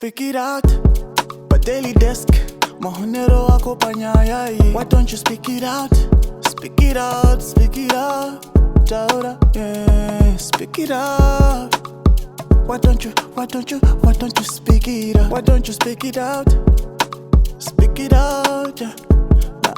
Speak it out, but daily desk. Mahonero wako panyayai. Why don't you speak it out? Speak it out, speak it out. Taura, yeah, speak it out. Why don't you speak it out? Why don't you speak it out? Speak it out, yeah.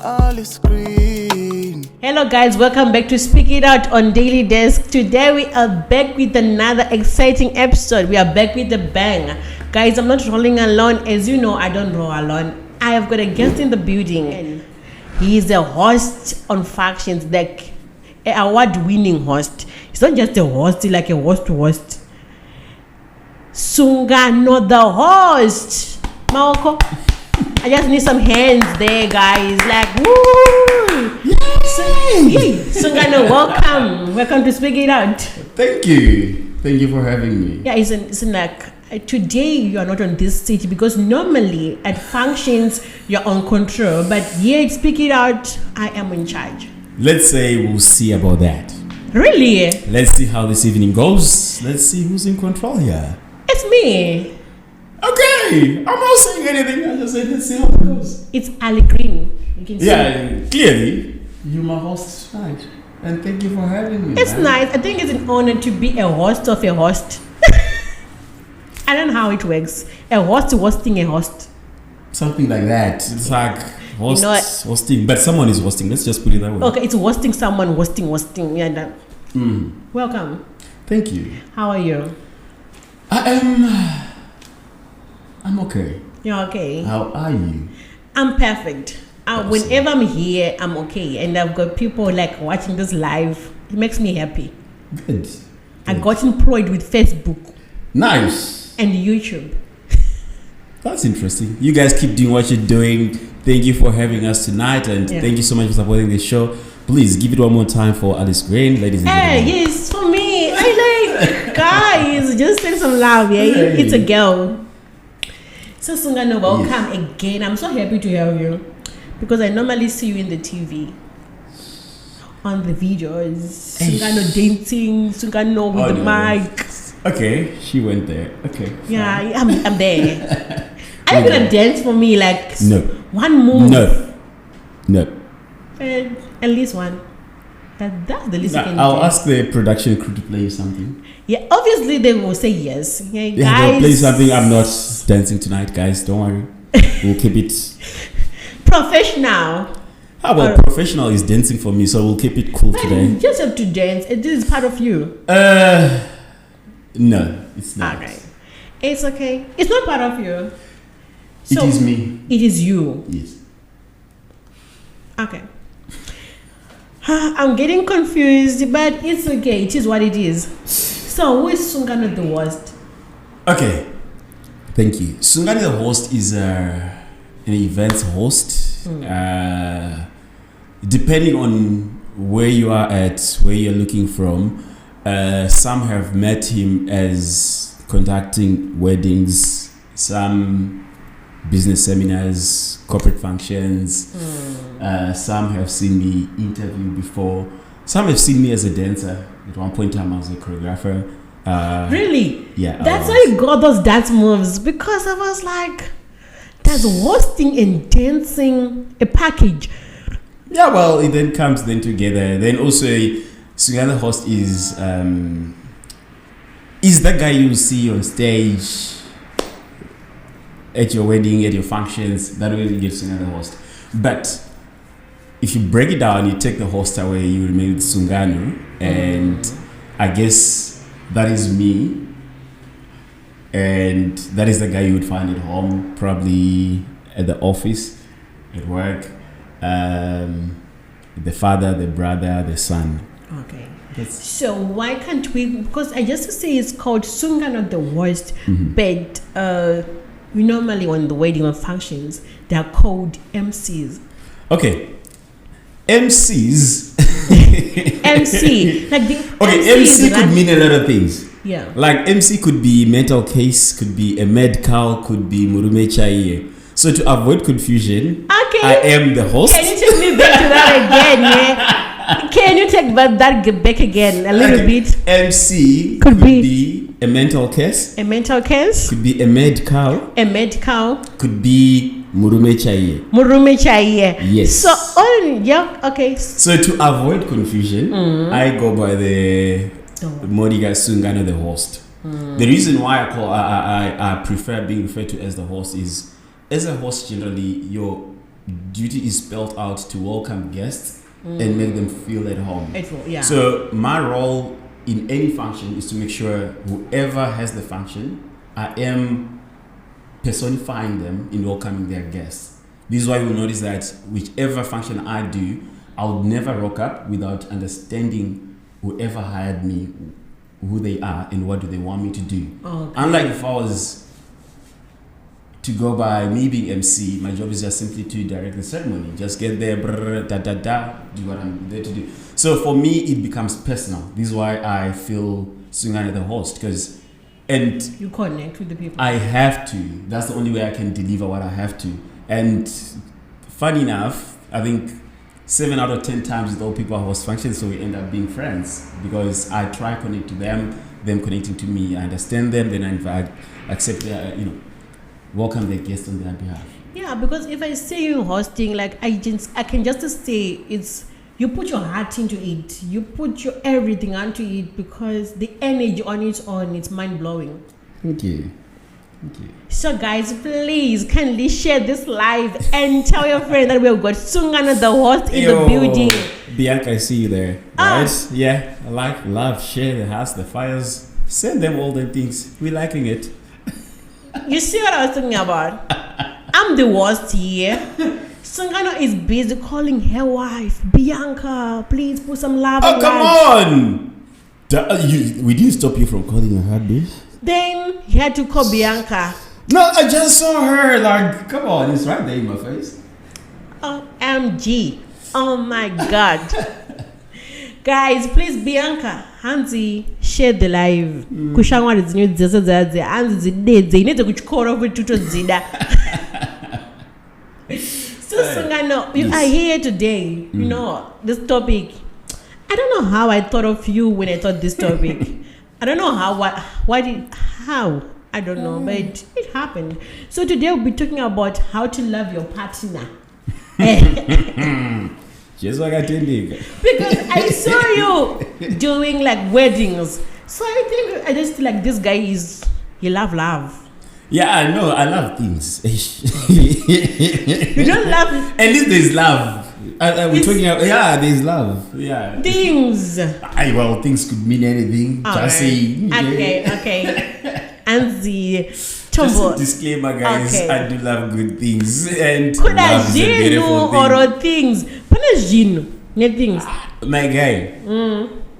All is green. Hello guys, welcome back to Speak It Out on Daily Desk. Today we are back with another exciting episode. We are back with a bang. Guys, I'm not rolling alone. As you know, I don't roll alone. I have got a guest in the building. He is a host on Factions, like an award-winning host. He's not just a host, he's like a host. Sungano the host. Maoko. I just need some hands there, guys. Like, woo! Yay! Sungano, welcome to Speak It Out. Thank you for having me. Yeah, it's like today you are not on this city because normally at Functions you're on control, but here at Speak It Out I am in charge. Let's say we'll see about that. Really? Let's see how this evening goes. Let's see who's in control here. It's me. Okay, I'm not saying anything. I just said let's see how it goes. It's Ali Green. You can see. Yeah, clearly you're my host tonight, and thank you for having me. It's nice. I think it's an honor to be a host of a host. I don't know how it works. A host hosting a host. Something like that. It's like host, you know hosting, but someone is hosting. Let's just put it that way. Okay, it's hosting someone, hosting. Yeah, that. Welcome. Thank you. How are you? I'm okay. You're okay. How are you? I'm perfect. Whenever I'm here, I'm okay. And I've got people like watching this live. It makes me happy. Good. I got employed with Facebook. Nice. And YouTube. That's interesting. You guys keep doing what you're doing. Thank you for having us tonight, and thank you so much for supporting the show. Please give it one more time for Alice Green, ladies and gentlemen. Hey, yes, for me. I like guys. Just send some love, yeah. Hey. It's a girl. So Sungano, welcome again. I'm so happy to have you because I normally see you in the TV, on the videos. Sungano dancing, Sungano with the mic. Okay, she went there. Okay. Yeah, I'm there. Are you gonna dance for me? Like no. One move? No. At least one. That's the least you can do. I'll ask the production crew to play something. Yeah, obviously they will say yes. Yeah, guys. They'll play something. I'm not dancing tonight, guys. Don't worry. We'll keep it professional. How about professional is dancing for me, so we'll keep it cool today. You just have to dance. This is part of you. No, it's not. Okay. It's okay. It's not part of you. So, it is me. It is you. Yes. Okay. I'm getting confused, but it's okay. It is what it is. So, who is Sungano the host? Okay. Thank you. Sungano the host is an events host. Depending on where you are at, where you're looking from, some have met him as conducting weddings, some business seminars, corporate functions. Some have seen me interview before. Some have seen me as a dancer. At one point in time, I was a choreographer. Really? Yeah. That's why you got those dance moves, because I was like, that's hosting and dancing a package. Yeah, well, it then comes together. Then also, Sungano host is that guy you see on stage at your wedding, at your functions. That way you get Sungano host. But if you break it down, you take the host away, you remain with Sungano, and I guess that is me. And that is the guy you would find at home, probably at the office, at work. The father, the brother, the son. Okay. So why can't we? Because I just say it's called Sungano the host, but we normally on the wedding or functions they are called MCs. Okay. MCs. MC. Like the MC could mean a lot of things. Yeah. Like MC could be mental case, could be a medical, could be Murume Chaiye. So to avoid confusion, I am the host. Can you take me back to that again? Yeah? Can you take take that back again a little bit. MC Could be a mental case. A mental case. Could be a medical. A medical. Could be murume chaiye. Murume chaiye. Yes. So okay. So to avoid confusion, I go by the Modiga Sungano, the host. The reason why I prefer being referred to as the host is, as a host, generally your duty is spelled out to welcome guests and make them feel at home. Yeah. So my role in any function is to make sure whoever has the function, I am personifying them in welcoming their guests. This is why you'll notice that whichever function I do, I'll never rock up without understanding whoever hired me, who they are and what do they want me to do. Okay. Unlike if I was to go by me being MC, my job is just simply to direct the ceremony. Just get there, do what I'm there to do. So for me, it becomes personal. This is why I feel Sungano the host, and you connect with the people. I have to. That's the only way I can deliver what I have to. And funny enough, I think 7 out of 10 times with all people I host functions, so we end up being friends because I try to connect to them connecting to me. I understand them, then I accept welcome their guests on their behalf. Yeah, because if I say you hosting, like I can just say it's you put your heart into it, you put your everything onto it, because the energy on its own, it's mind blowing. Thank you. So guys, please kindly share this live and tell your friend that we've got Sungano the host in the building. Bianca, I see you there. Right? Yeah, love, share the house, the fires. Send them all the things. We're liking it. You see what I was talking about? I'm the worst here. Sungano is busy calling her wife, Bianca, please put some love. Oh, come on! We didn't stop you from calling her hard bitch. Then he had to call Bianca. No, I just saw her. Like, come on, it's right there in my face. OMG. Oh my God. Guys, please, Bianca, Hansi, share the live. Kushangwa zinyo dzese Hansi zidedze inete kuchikora kwetuto dzida. So Sungano, you are here today. You know, this topic. I don't know how I thought of you when I thought this topic. I don't know how, how, I don't know, but it happened. So today we'll be talking about how to love your partner. Just like I did. Because I saw you doing like weddings. So I think I just feel like this guy he love. Yeah, I know, I love things. You don't love. At least there's love. We're talking about, there's love. Yeah. Things. Well, things could mean anything. All just right. say. Okay. And the Just a disclaimer, guys. Okay. I do love good things. And could love is a beautiful thing. or things. Things. My guy.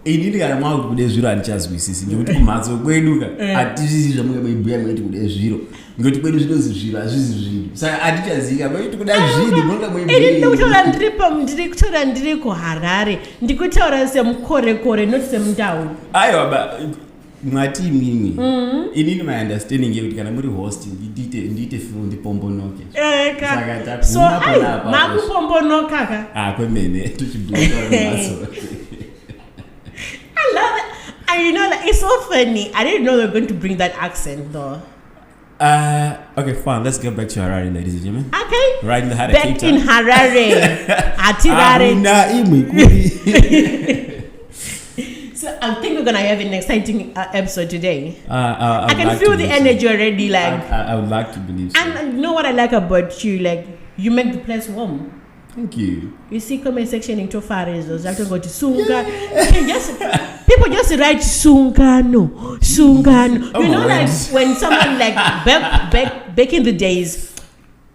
Inini kana mwa kude zviro andichazwisisi ngekuti kumhatso kwedu atizvizi zvamunge meibhuya meiti kude zviro ngekuti kwedu zvinozi zviro hazvizi zviro saka atichazika meiti kuda zviro munenge ndiri kutaura ndiri kuharare ndikutaura semukore not semundau. aiwa mwati imimi inini my understanding yekuti kana muri host ndiite feel ndipombonoke so makupombonoka ka kwemene tuchibhuya mhatso. I love it. And you know, like, it's so funny. I didn't know they were going to bring that accent, though. Okay, fine. Let's get back to Harare, ladies and gentlemen. Okay. Right in the heart of Back in Harare. Atirare. So I think we're going to have an exciting episode today. I can feel the energy already. Like I would like to believe so. And you know what I like about you? Like, you make the place warm. Thank you. You see comment section into Fares, those have to go to Sunga. People just write Sungano. You know, like when someone like back in the days,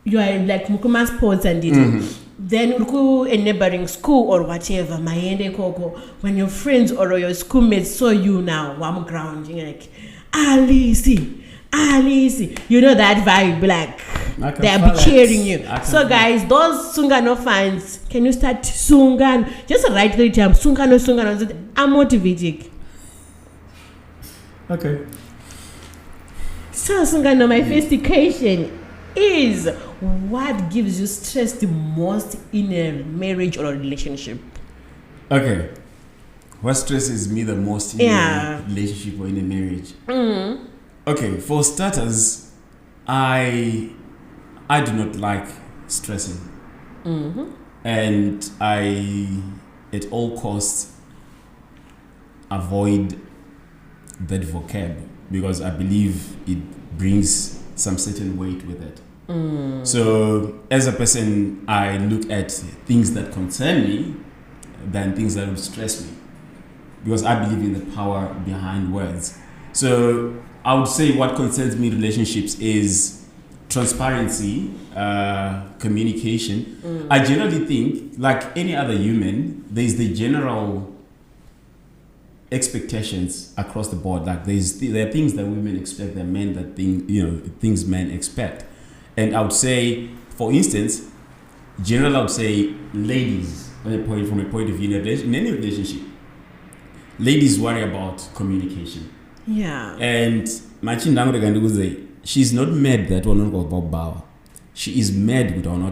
you are like Mukuma Sports and it. Then a neighboring school or whatever, Mayende Koko, when your friends or your schoolmates saw you now, warm ground, you're like, Alice, you know that vibe, like they'll be cheering you. So guys, those Sungano fans, can you start Sungano? Just write 3 times, Sungano. I'm motivating. Okay. So Sungano, my first question is, what gives you stress the most in a marriage or a relationship? Okay. What stresses me the most in a relationship or in a marriage? Okay, for starters, I do not like stressing. And I, at all costs, avoid that vocab because I believe it brings some certain weight with it. So as a person, I look at things that concern me than things that would stress me because I believe in the power behind words. So I would say what concerns me in relationships is transparency, communication. I generally think, like any other human, there's the general expectations across the board. Like there are things that women expect, there are men that things men expect. And I would say, for instance, generally I would say ladies, from a point of view in any relationship, ladies worry about communication. Yeah. And she's not mad that one about power. She is mad with our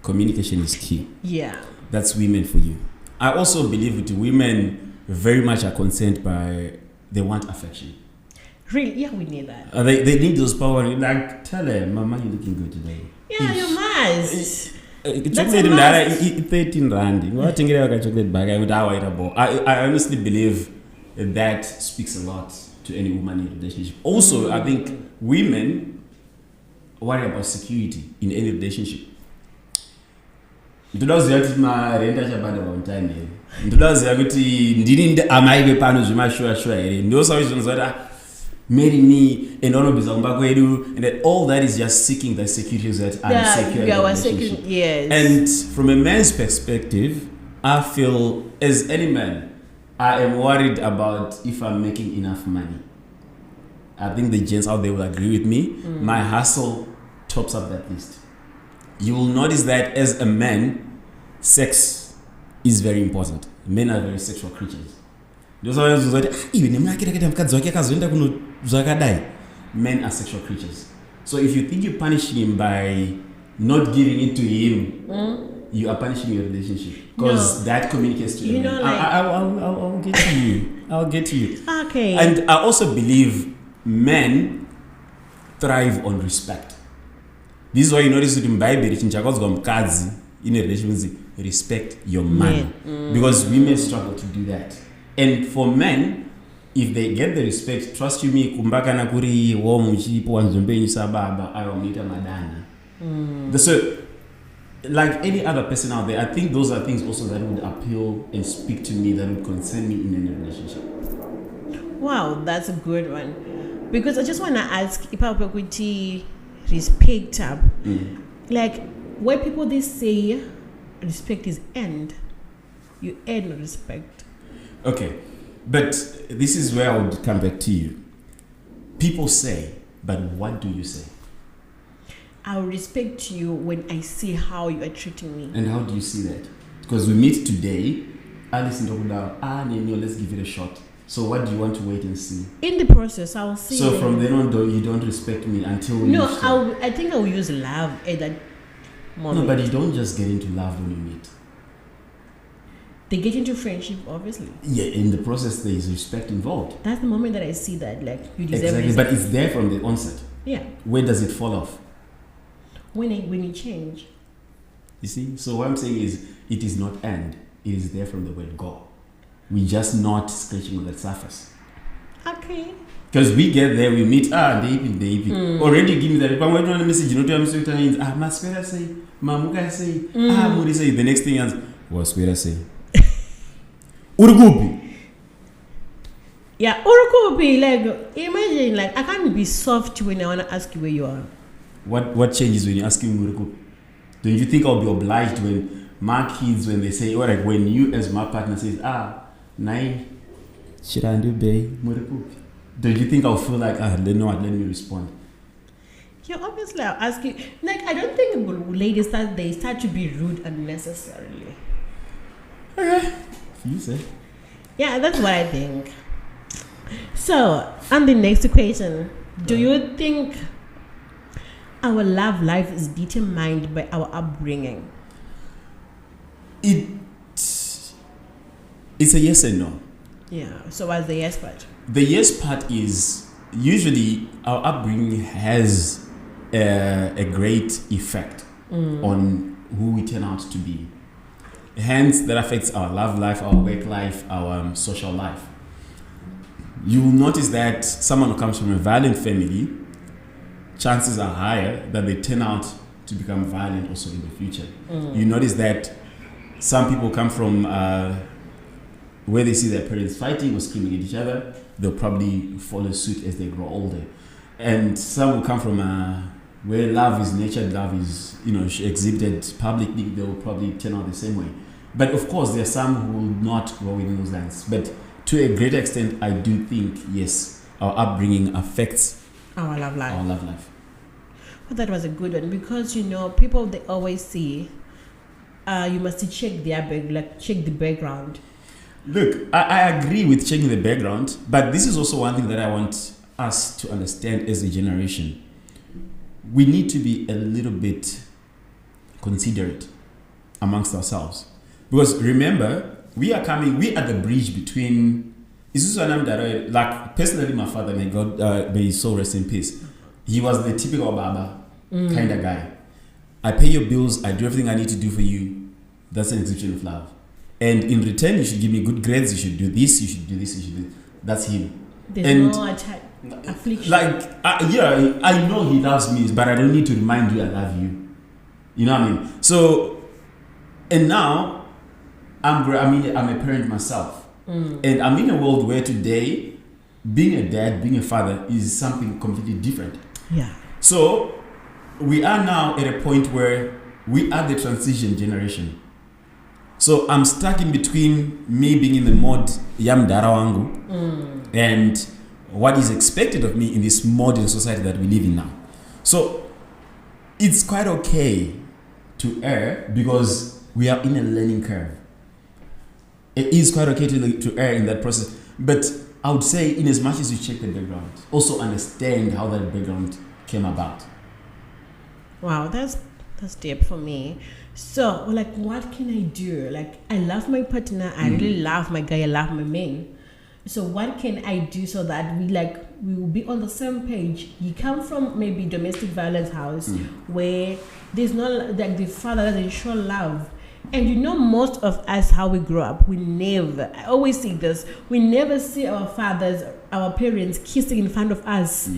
communication is key. Yeah. That's women for you. I also believe that women very much are concerned by, they want affection. Really? Yeah, we need that. They need those power. Like, tell her, Mama, you're looking good today. Yeah, you must. Chocolate in there, 13 rand. Chocolate bag. I honestly believe that speaks a lot to any woman in a relationship. Also, I think women worry about security in any relationship. Ndodaziva kuti marenda achabada pautime here. Ndodaziva kuti ndini amaive pano zvemashua here. Ndosava zvinoziva kuti marry me and onobvisa kumba kwedu, and that all that is just seeking the security that I'm secure in the relationship. Yes. And from a man's perspective, I feel as any man, I am worried about if I'm making enough money. I think the gents out there will agree with me. My hustle tops up that list. You will notice that as a man, sex is very important. Men are very sexual creatures. Men are sexual creatures. So if you think you punish him by not giving it to him, you are punishing your relationship because that communicates to him. I'll get to you. I'll get to you. Okay. And I also believe men thrive on respect. This is why you notice that in Bible, in a relationship, respect your man. Because women struggle to do that. And for men, if they get the respect, trust you me, kumbaka na kuri wo mchipo wanzombe nyisababa ayomita madana. So, like any other person out there, I think those are things also that would appeal and speak to me, that would concern me in any relationship. Wow, that's a good one. Because I just want to ask, if I could respect up, like where people they say respect is end, you end respect. Okay, but this is where I would come back to you. People say, but what do you say? I will respect you when I see how you are treating me. And how do you see that? Because we meet today, I listen to Nino, let's give it a shot. So what do you want to wait and see? In the process, I will see. So from then on, you don't respect me until we No, I think I will use love at that moment. No, but you don't just get into love when you meet. They get into friendship, obviously. Yeah, in the process, there is respect involved. That's the moment that I see that, like, you deserve exactly, respect. but it's there from the onset. Yeah. Where does it fall off? When you change. You see? So what I'm saying is, it is not end. It is there from the word go. We're just not scratching on the surface. Okay. Because we get there, we meet, David. Already give me that. If I want to message, you know, I'm saying, Masquera say, Mamuka say, Muri say. The next thing is, what's Masquera say? Urugubi. Yeah, Urugubi, like, imagine, like, I can't be soft when I want to ask you where you are. What changes when you ask me Urugubi? Don't you think I'll be obliged when my kids, when they say, or like when you as my partner says, Nai, Shirandu Bay, Urugubi? Don't you think I'll feel like, let me respond? Yeah, obviously I'll ask you. Like, I don't think ladies start to be rude unnecessarily. Okay. You say. Yeah, that's what I think. So, on the next question, do you think our love life is determined by our upbringing? It's a yes and no. Yeah. So what's the yes part? The yes part is usually our upbringing has a great effect on who we turn out to be. Hence, that affects our love life, our work life, our social life. You will notice that someone who comes from a violent family, chances are higher that they turn out to become violent also in the future. You notice that some people come from where they see their parents fighting or screaming at each other, they'll probably follow suit as they grow older. And some will come from where love is nurtured, love is exhibited publicly, they'll probably turn out the same way. But of course, there are some who will not grow within those lines. But to a great extent, I do think, yes, our upbringing affects our love life. Our love life. Well, that was a good one because people, they always say you must check their check the background. Look, I agree with checking the background, but this is also one thing that I want us to understand as a generation. We need to be a little bit considerate amongst ourselves. Because remember, we are the bridge between like personally my father, may God may his soul rest in peace. He was the typical baba kind of guy. I pay your bills, I do everything I need to do for you. That's an exhibition of love. And in return, you should give me good grades, you should do this, you should do this, you should do this. That's him. There's no affliction. I know he loves me, but I don't need to remind you I love you. You know what I mean? So, and now, I'm a parent myself. And I'm in a world where today, being a dad, being a father is something completely different. Yeah. So, we are now at a point where we are the transition generation. So I'm stuck in between me being in the mode yam darawangu and what is expected of me in this modern society that we live in now. So it's quite okay to err because we are in a learning curve. It is quite okay to err in that process. But I would say, in as much as you check the background, also understand how that background came about. Wow, that's deep for me. So, what can I do? I love my partner. I really love my guy. I love my man. So, what can I do so that we will be on the same page? You come from maybe domestic violence house where there's no the father doesn't show love. And most of us, how we grow up, I always say this, we never see our fathers, our parents kissing in front of us,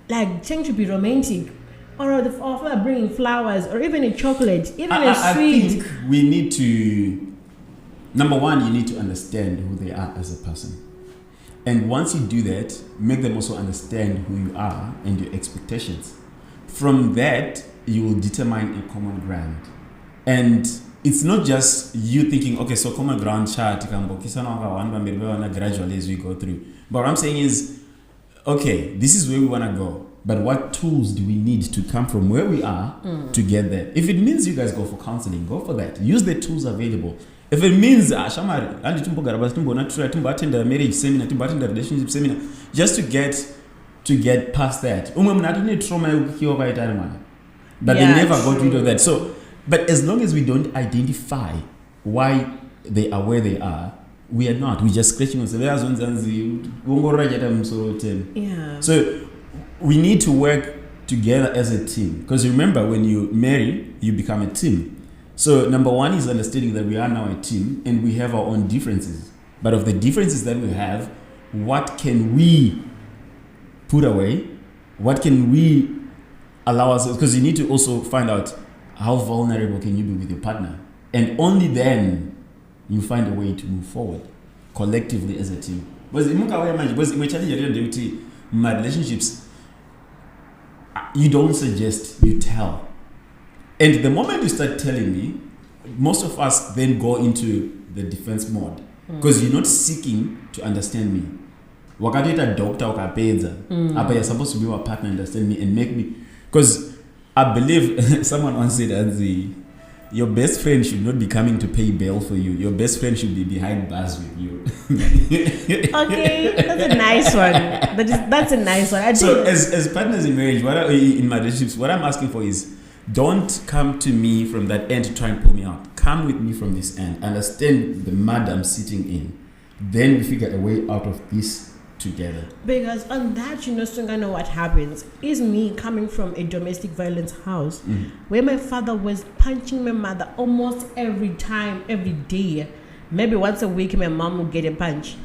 trying to be romantic. Or our father bringing flowers, or even a chocolate, even a sweet. I think we need to, number one, you need to understand who they are as a person. And once you do that, make them also understand who you are and your expectations. From that, you will determine a common ground. And it's not just you thinking, okay, so common ground chart, gradually as we go through. But what I'm saying is, okay, this is where we want to go. But what tools do we need to come from where we are to get there? If it means you guys go for counseling, go for that. Use the tools available. If it means attend a marriage seminar, attend a relationship seminar, just to get past that. But they never got rid of that. So, but as long as we don't identify why they are where they are, we are not. We're just scratching ourselves. Yeah. So we need to work together as a team. Because remember, when you marry, you become a team. So number one is understanding that we are now a team and we have our own differences. But of the differences that we have, what can we put away? What can we allow ourselves? Because you need to also find out how vulnerable can you be with your partner. And only then you find a way to move forward collectively as a team. Because my relationships, you don't suggest, you tell. And the moment you start telling me, most of us then go into the defense mode. Because you're not seeking to understand me. Wakati a doctor ukapedza, apa you're supposed to be my partner, understand me and make me. Because I believe someone once said that your best friend should not be coming to pay bail for you. Your best friend should be behind bars with you. Okay, that's a nice one. That's a nice one. So as partners in marriage, in my relationships, what I'm asking for is, don't come to me from that end to try and pull me out. Come with me from this end. Understand the mud I'm sitting in. then we figure a way out of this together. Because on that, Sungano, what happens is me coming from a domestic violence house where my father was punching my mother almost every time, every day. Maybe once a week, my mom would get a punch.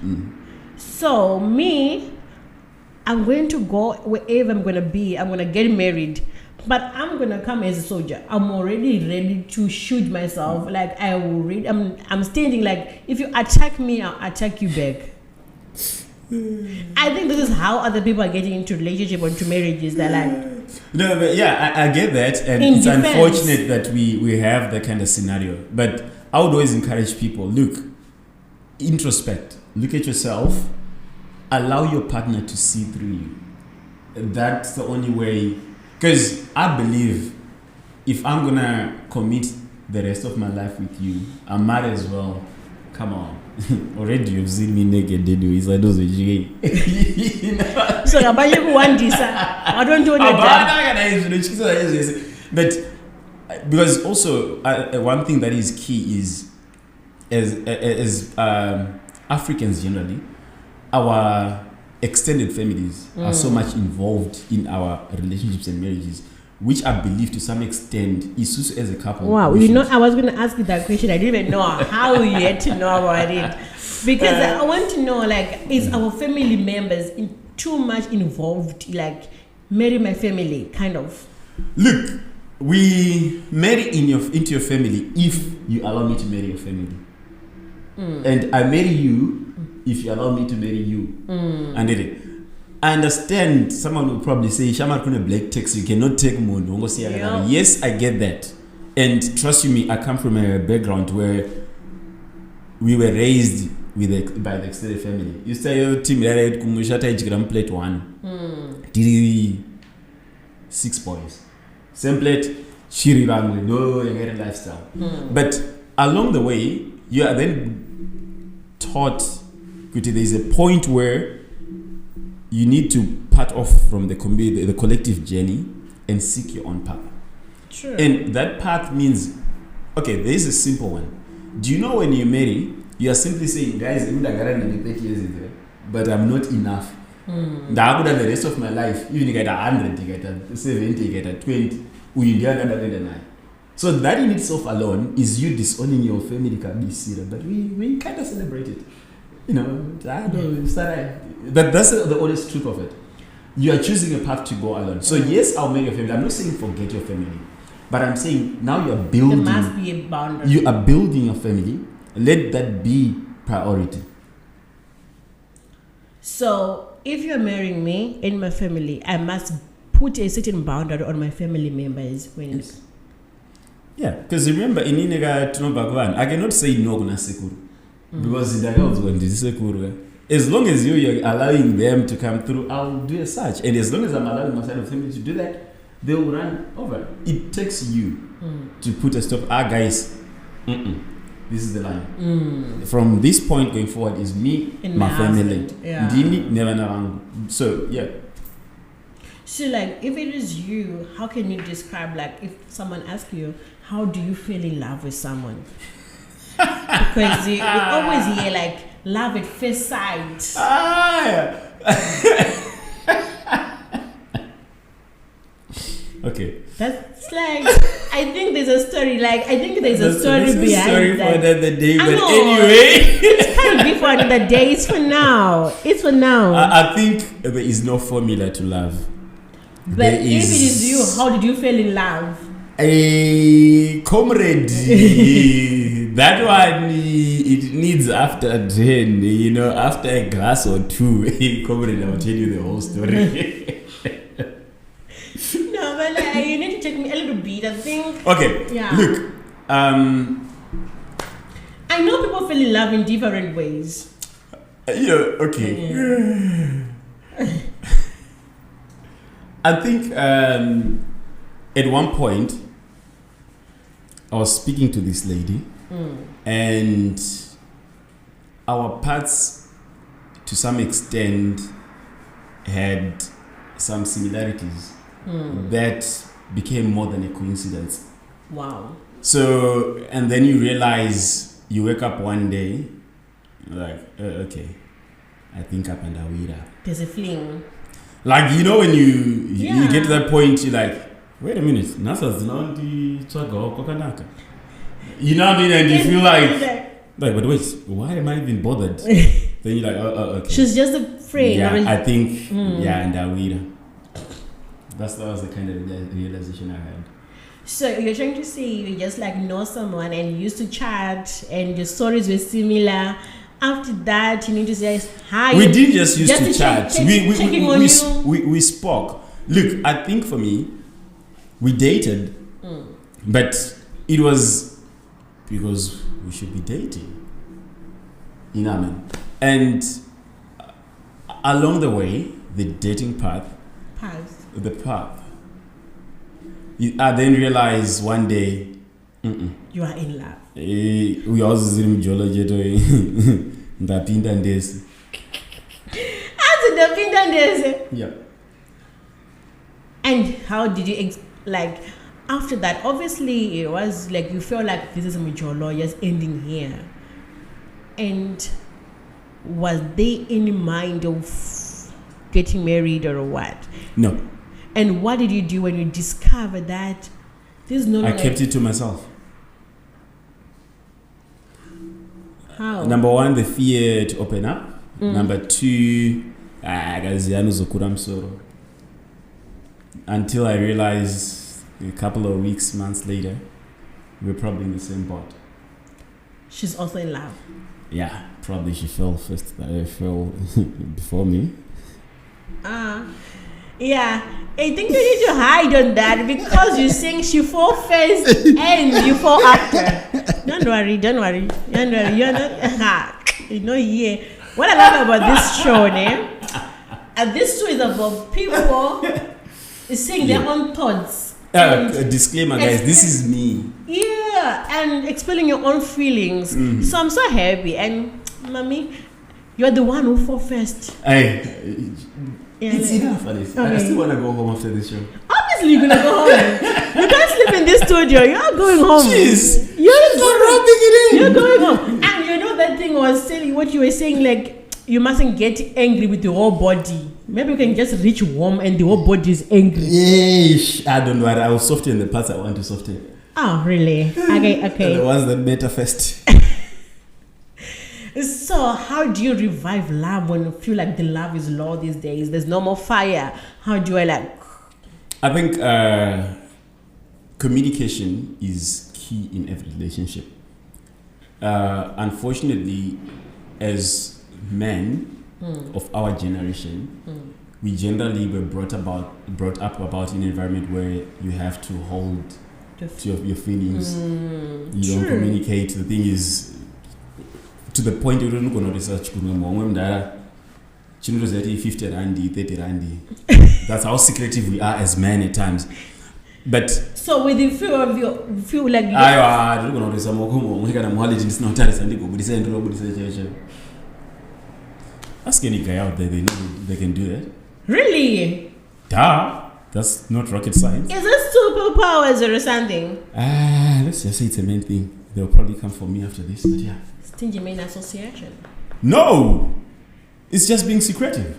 So me, I'm going to go wherever I'm going to be. I'm going to get married. But I'm going to come as a soldier. I'm already ready to shoot myself. Like, I'm standing like, if you attack me, I'll attack you back. I think this is how other people are getting into relationship or into marriages. They're like, no, but yeah, I get that, and it's unfortunate that we have that kind of scenario. But I would always encourage people: look, introspect, look at yourself, allow your partner to see through you. That's the only way. Because I believe if I'm gonna commit the rest of my life with you, I might as well. Come on. Already you've seen me naked anyways. I know the GA. So I don't do it. But because also one thing that is key is as Africans generally, our extended families are so much involved in our relationships and marriages, which I believe to some extent is also as a couple. Wow, I was going to ask you that question. I didn't even know how you had to know about it. Because I want to know, like, is our family members too much involved, like, marry my family, kind of? Look, we marry into your family if you allow me to marry your family. And I marry you if you allow me to marry you. And I understand someone will probably say, Shamar kuna black text, you cannot take more. Yeah. Yes, I get that. And trust you me, I come from a background where we were raised by the extended family. You say, your team, plate 1. 6 boys. Same plate, shiri bangwe, no, younger lifestyle. But along the way, you are then taught that there is a point where you need to part off from the collective journey and seek your own path. True. And that path means, okay, there is a simple one. Do you know when you marry, you are simply saying, guys, I'm 30 years but I'm not enough. The rest of my life, even you get 100, you get 70, you get 20, so that in itself alone is you disowning your family, but we kind of celebrate it. I don't know, but that's the honest truth of it. You are choosing a path to go alone. So yes, I'll marry your family. I'm not saying forget your family, but I'm saying now you are building. There must be a boundary. You are building your family. Let that be priority. So if you're marrying me in my family, I must put a certain boundary on my family members when. Yes. Yeah, because remember in Inega Tunobagwan, I cannot say no to Sekuru. Because the girls when this is as long as you're allowing them to come through, I'll do a search. And as long as I'm allowing my side of family to do that, they will run over. It takes you to put a stop. Guys, this is the line. From this point going forward is me, and my family. Yeah. Never. So yeah. So like, if it is you, how can you describe, like, if someone asks you, how do you feel in love with someone? Because we always hear like love at first sight. Okay. That's like, I think there's a story. Like, I think there's a story behind story that. For another day, but know, anyway, it can't be for another day. It's for now. It's for now. I think there is no formula to love. But if it is you, how did you fall in love? A comrade, that one it needs after 10, after a glass or two. Comrade, I'll tell you the whole story. No, but like, you need to take me a little bit. I think. Okay. Yeah. Look. I know people fall in love in different ways. Okay. Yeah. I think at one point I was speaking to this lady, and our paths to some extent had some similarities that became more than a coincidence. Wow. So, and then you realize, you wake up one day, Like, okay, I think up and awira. There's a fling. Like, you know, when you get to that point, you're like, wait a minute, NASA's not the Twago Kokanaka. You know what I mean? And you feel like, but wait, why am I even bothered? Then you're like, okay. She's just a friend. Yeah, I think, and awira. That was the kind of realization I had. So you're trying to say you just like know someone and you used to chat and your stories were similar. After that, you need to say hi. We didn't just used to chat. We spoke. Look, I think for me, we dated, but it was because we should be dating. You know what I mean? And along the way, the dating path, I then realized one day, you are in love. We also see geology ndapinda ndese. Yeah. And how did you like after that? Obviously, it was like you felt like this is Mujolo just ending here. And was there any mind of getting married or what? No. And what did you do when you discovered that this is not? I kept it to myself. How? Number one, the fear to open up. Number two, until I realized a couple of weeks, months later, we're probably in the same boat. She's also in love. Yeah, probably she fell first. I fell before me. Yeah, I think you need to hide on that because you're saying she fall first and you fall after. Don't worry. You're not. You know, yeah. What I love about this show, and this show is about people saying their own thoughts. A disclaimer, guys. This is me. Yeah, and explaining your own feelings. So I'm so happy. And, mommy, you're the one who fall first. It's enough, Alice. Okay. I still want to go home after this show. Obviously, you're going to go home. You can't sleep in this studio. You're going home. Jeez. You're not rubbing it in. You're going home. And you know that thing was saying what you were saying, like, you mustn't get angry with the whole body. Maybe you can just reach warm and the whole body is angry. Yeesh. I don't know. I will soften the parts I want to soften. Oh, really? Okay. The ones that matter first. So how do you revive love when you feel like the love is low these days? There's no more fire. How do I like? I think communication is key in every relationship. Unfortunately, as men of our generation, we generally were brought up about in an environment where you have to hold to your feelings. You don't communicate. The thing is, to the point you don't go to research 50 randi, 30 randi. That's how secretive we are as men at times. But so with the feel like I don't know some ask any guy out there, they know they can do that. Really? Duh. That's not rocket science. Is it superpowers or something? Let's just say it's a main thing. They'll probably come for me after this, but yeah. Stingy main association. No! It's just being secretive.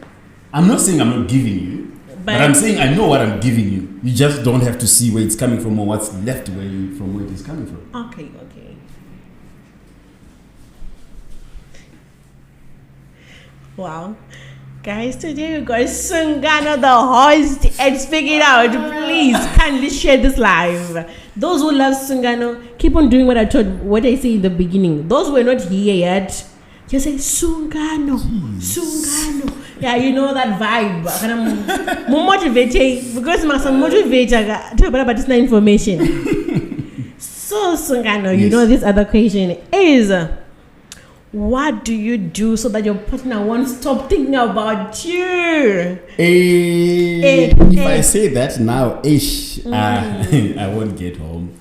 I'm not saying I'm not giving you, but I'm saying I know what I'm giving you. You just don't have to see where it's coming from or what's left from where it is coming from. Okay. Wow. Guys, today we got Sungano, the host, and Speak It Out. Please kindly share this live. Those who love Sungano, keep on doing what I say in the beginning. Those who are not here yet, just say Sungano. Sungano. Yeah, you know that vibe. I'm motivated because I'm motivated to talk about this information. So Sungano, you know this other question is, what do you do so that your partner won't stop thinking about you? If I say that now, I won't get home.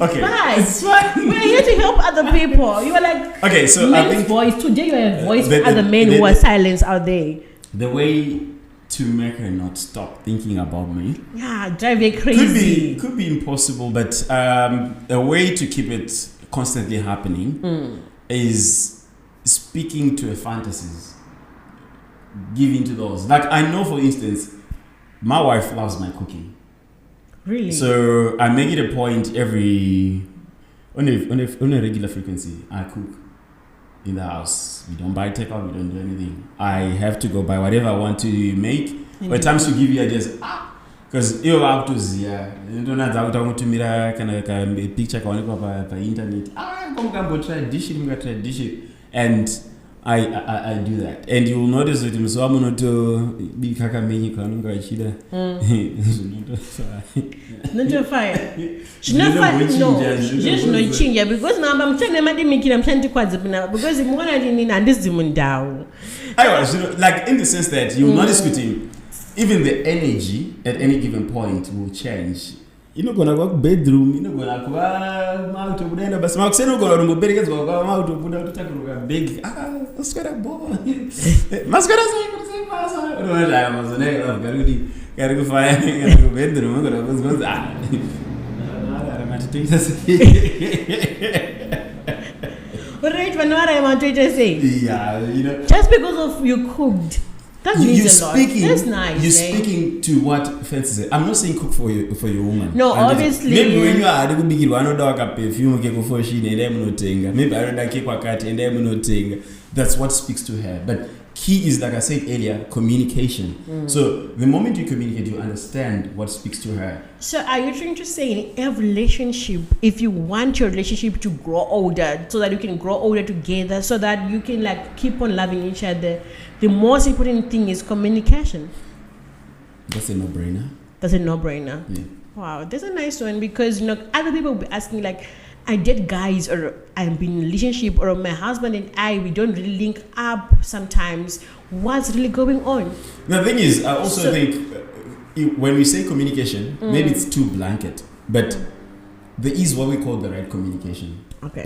Okay. Nice. We're here to help other people. You are like, okay, so I think voice. Today you are a voice for other men who are silenced out there. The way to make her not stop thinking about me. Yeah, drive her crazy. Could be impossible, but a way to keep it constantly happening is speaking to a fantasies, giving to those. Like I know, for instance, my wife loves my cooking. Really? So I make it a point on a regular frequency. I cook in the house. We don't buy takeout. We don't do anything. I have to go buy whatever I want to make. Or at times to give you ideas. Because you have to see. You don't have to mirror kind of a picture by internet. Come try dish it. And I do that. And you will notice that so I'm not to be kaka many kanunga chida. Not fire. She's not fire. No, she's not change because now I'm telling them I'm trying to quite because I'm going to and this demon down. Like in the sense that you notice with him, even the energy at any given point will change. You're not gonna go bedroom, you're not gonna go out to Budana, but Mark Seno go to bed, go out to Buddha to take a big mascara boy. Mascara I was an egg of Garudi, Gargo fire, and go bedroom, I was going Right, but what I want to say. Yeah, you know. Just because of you cooked. That means a lot. That's nice. You're speaking to what fancy say. I'm not saying cook for your woman. No, obviously. Maybe when you are the big one, dog a perfume, get for she and them no thing. Maybe I don't keep a cat and them no thing. That's what speaks to her. But key is, like I said earlier, communication. So the moment you communicate, you understand what speaks to her. So are you trying to say in every relationship, if you want your relationship to grow older, so that you can grow older together, so that you can like keep on loving each other, the most important thing is communication? That's a no-brainer. That's a no-brainer. Yeah. Wow, that's a nice one because other people will be asking like, I date guys or I've been in a relationship or my husband and we don't really link up sometimes. What's really going on? The thing is, I also think when we say communication, maybe it's too blanket, but there is what we call the right communication. Okay. I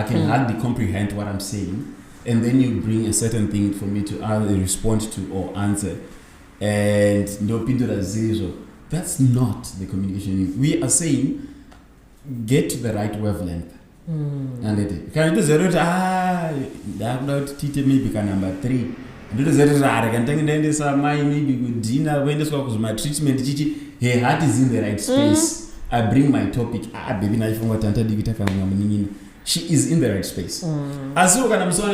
can hardly comprehend what I'm saying, and then you bring a certain thing for me to either respond to or answer, and no pinto zero. That's not the communication. We are saying get to the right wavelength. And it can do zero. Maybe number 3. Do zero. I can think then this maybe good dinner when this was my treatment. Her heart is in the right space. I bring my topic. Baby, she is in the right space. As soon as we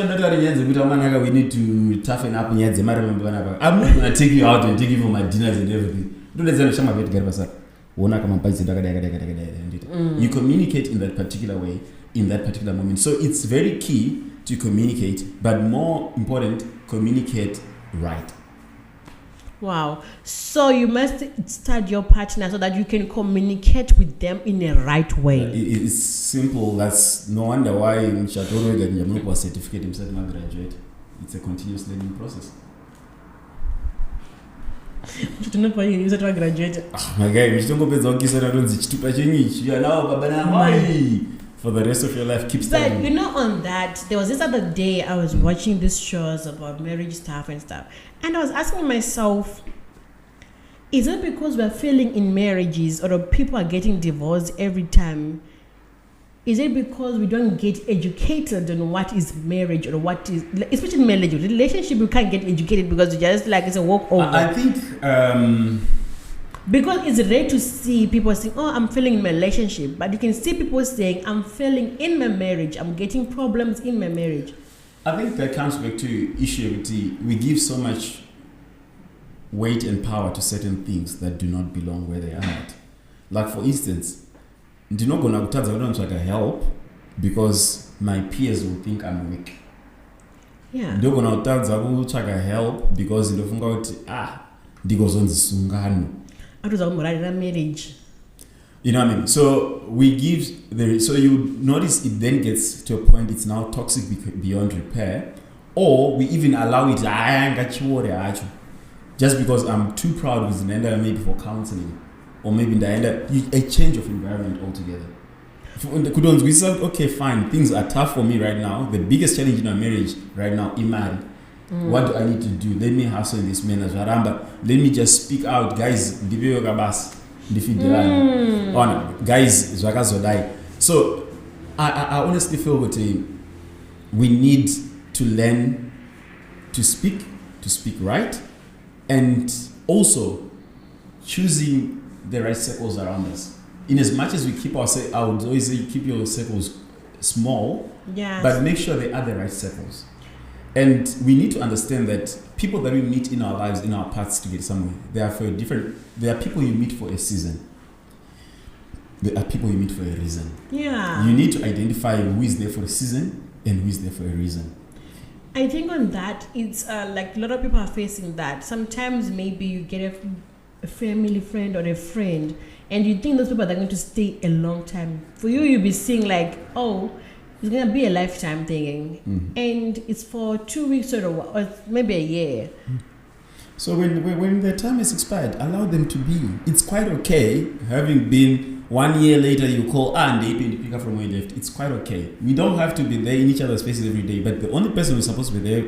need to toughen up. I'm not gonna take you out and take you for my dinners and everything. You communicate in that particular way, in that particular moment. So it's very key to communicate, but more important, communicate right. Wow. So you must start your partner so that you can communicate with them in a right way. It's simple. That's no wonder why in Chateau get a certificate himself not graduate. It's a continuous learning process. You don't know why you to graduate. My guy, you don't go for the rest of your life. Keep studying. But on that, there was this other day I was watching these shows about marriage stuff and stuff, and I was asking myself, is it because we're failing in marriages or people are getting divorced every time? Is it because we don't get educated on what is marriage or what is, especially marriage, relationship, you can't get educated because you just like it's a walkover? I think because it's rare to see people saying, oh, I'm failing in my relationship, but you can see people saying, I'm failing in my marriage, I'm getting problems in my marriage. I think that comes back to issue we give so much weight and power to certain things that do not belong where they are at. Like for instance, do not gonna try to help because my peers will think I'm weak. Yeah. Do gonna try to help because you don't goes on the Sungano. Marriage. You know what I mean? So we give so you notice it then gets to a point it's now toxic beyond repair, or we even allow it. Just because I'm too proud with the end maybe for counseling. Or maybe in the end, a change of environment altogether. We said, okay, fine, things are tough for me right now. The biggest challenge in our marriage right now, Imari. What do I need to do? Let me hustle in this manner. Let me just speak out, guys. Guys, so I honestly feel that we need to learn to speak right, and also choosing the right circles around us. In as much as we keep our, I would always say, keep your circles small, but make sure they are the right circles. And we need to understand that people that we meet in our lives, in our paths to get somewhere, they are for a different. There are people you meet for a season. There are people you meet for a reason. Yeah. You need to identify who is there for a season and who is there for a reason. I think on that, it's like a lot of people are facing that. Sometimes maybe you get a family friend or a friend, and you think those people are going to stay a long time. For you, you'll be seeing like, oh, it's going to be a lifetime thing. And it's for 2 weeks or maybe a year. So when their time is expired, allow them to be. It's quite okay having been 1 year later, you call and they pick up from where you left. It's quite okay. We don't have to be there in each other's faces every day, but the only person who's supposed to be there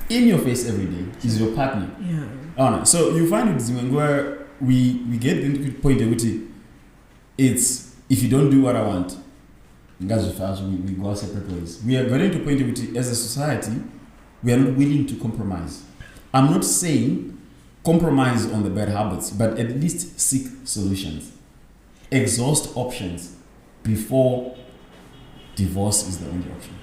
in your face every day is your partner. Yeah. So you find it where we get into the point at which it's, if you don't do what I want, we go our separate ways. We are getting to a point at which, as a society, we are not willing to compromise. I'm not saying compromise on the bad habits, but at least seek solutions. Exhaust options before divorce is the only option.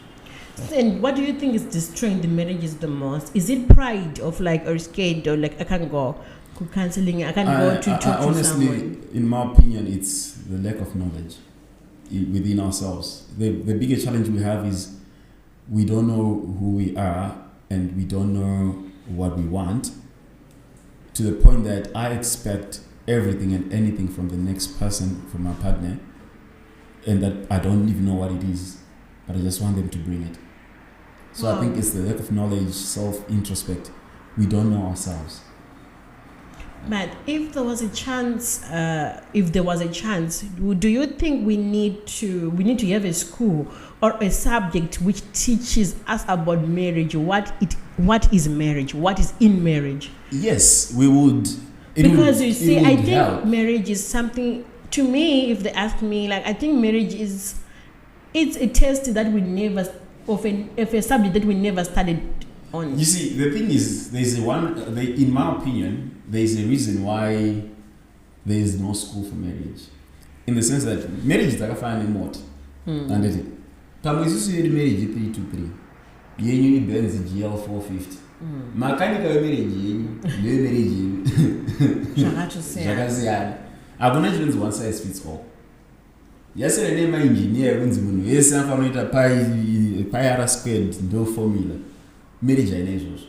And what do you think is destroying the marriages the most? Is it pride of like, or scared, or like, I can't go to counseling, I can't go to talk to honestly, someone? in my opinion, it's the lack of knowledge within ourselves. The biggest challenge we have is we don't know who we are and we don't know what we want, to the point that I expect everything and anything from the next person, from my partner, and that I don't even know what it is, but I just want them to bring it. So I think it's the lack of knowledge, self-introspect. We don't know ourselves. But if there was a chance, do you think we need to have a school or a subject which teaches us about marriage, what is marriage, what is in marriage? Yes, we would. Because you see, I think help. Marriage is something, to me, if they ask me, like, I think marriage it's a test that we never, of a subject that we never studied on. You see, the thing is, in my opinion, there is a reason why there is no school for marriage. In the sense that marriage is like a family mode. And it is. Marriage 323. You Benz GL 450. Mechanical marriage, Shakasiyana. Hakuna chinonzi one size fits all. Yesterday name engineer unzi munhu yese anoita pi r squared no formula. Marriage ainezvozvo.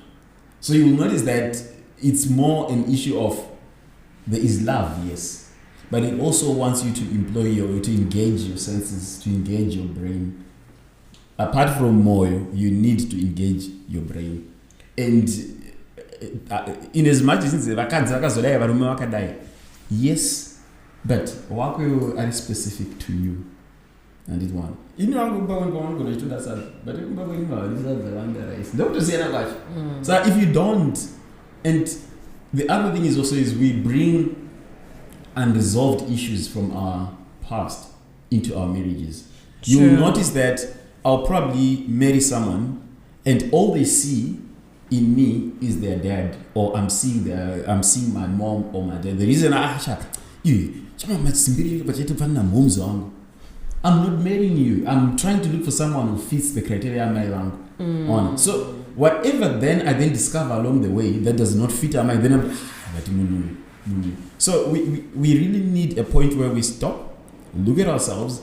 So you will notice that it's more an issue of there is love, yes, but it also wants you to to engage your senses, to engage your brain. Apart from more, you need to engage your brain. And in as much as yes, but wako are specific to you. And it one. So if you don't, and the other thing is also we bring unresolved issues from our past into our marriages. You will notice that I'll probably marry someone and all they see in me is their dad, or I'm seeing my mom or my dad. The reason I'm not marrying you. I'm trying to look for someone who fits the criteria I'm marrying on. So whatever then I then discover along the way that does not fit am I then I'm so we really need a point where we stop, look at ourselves,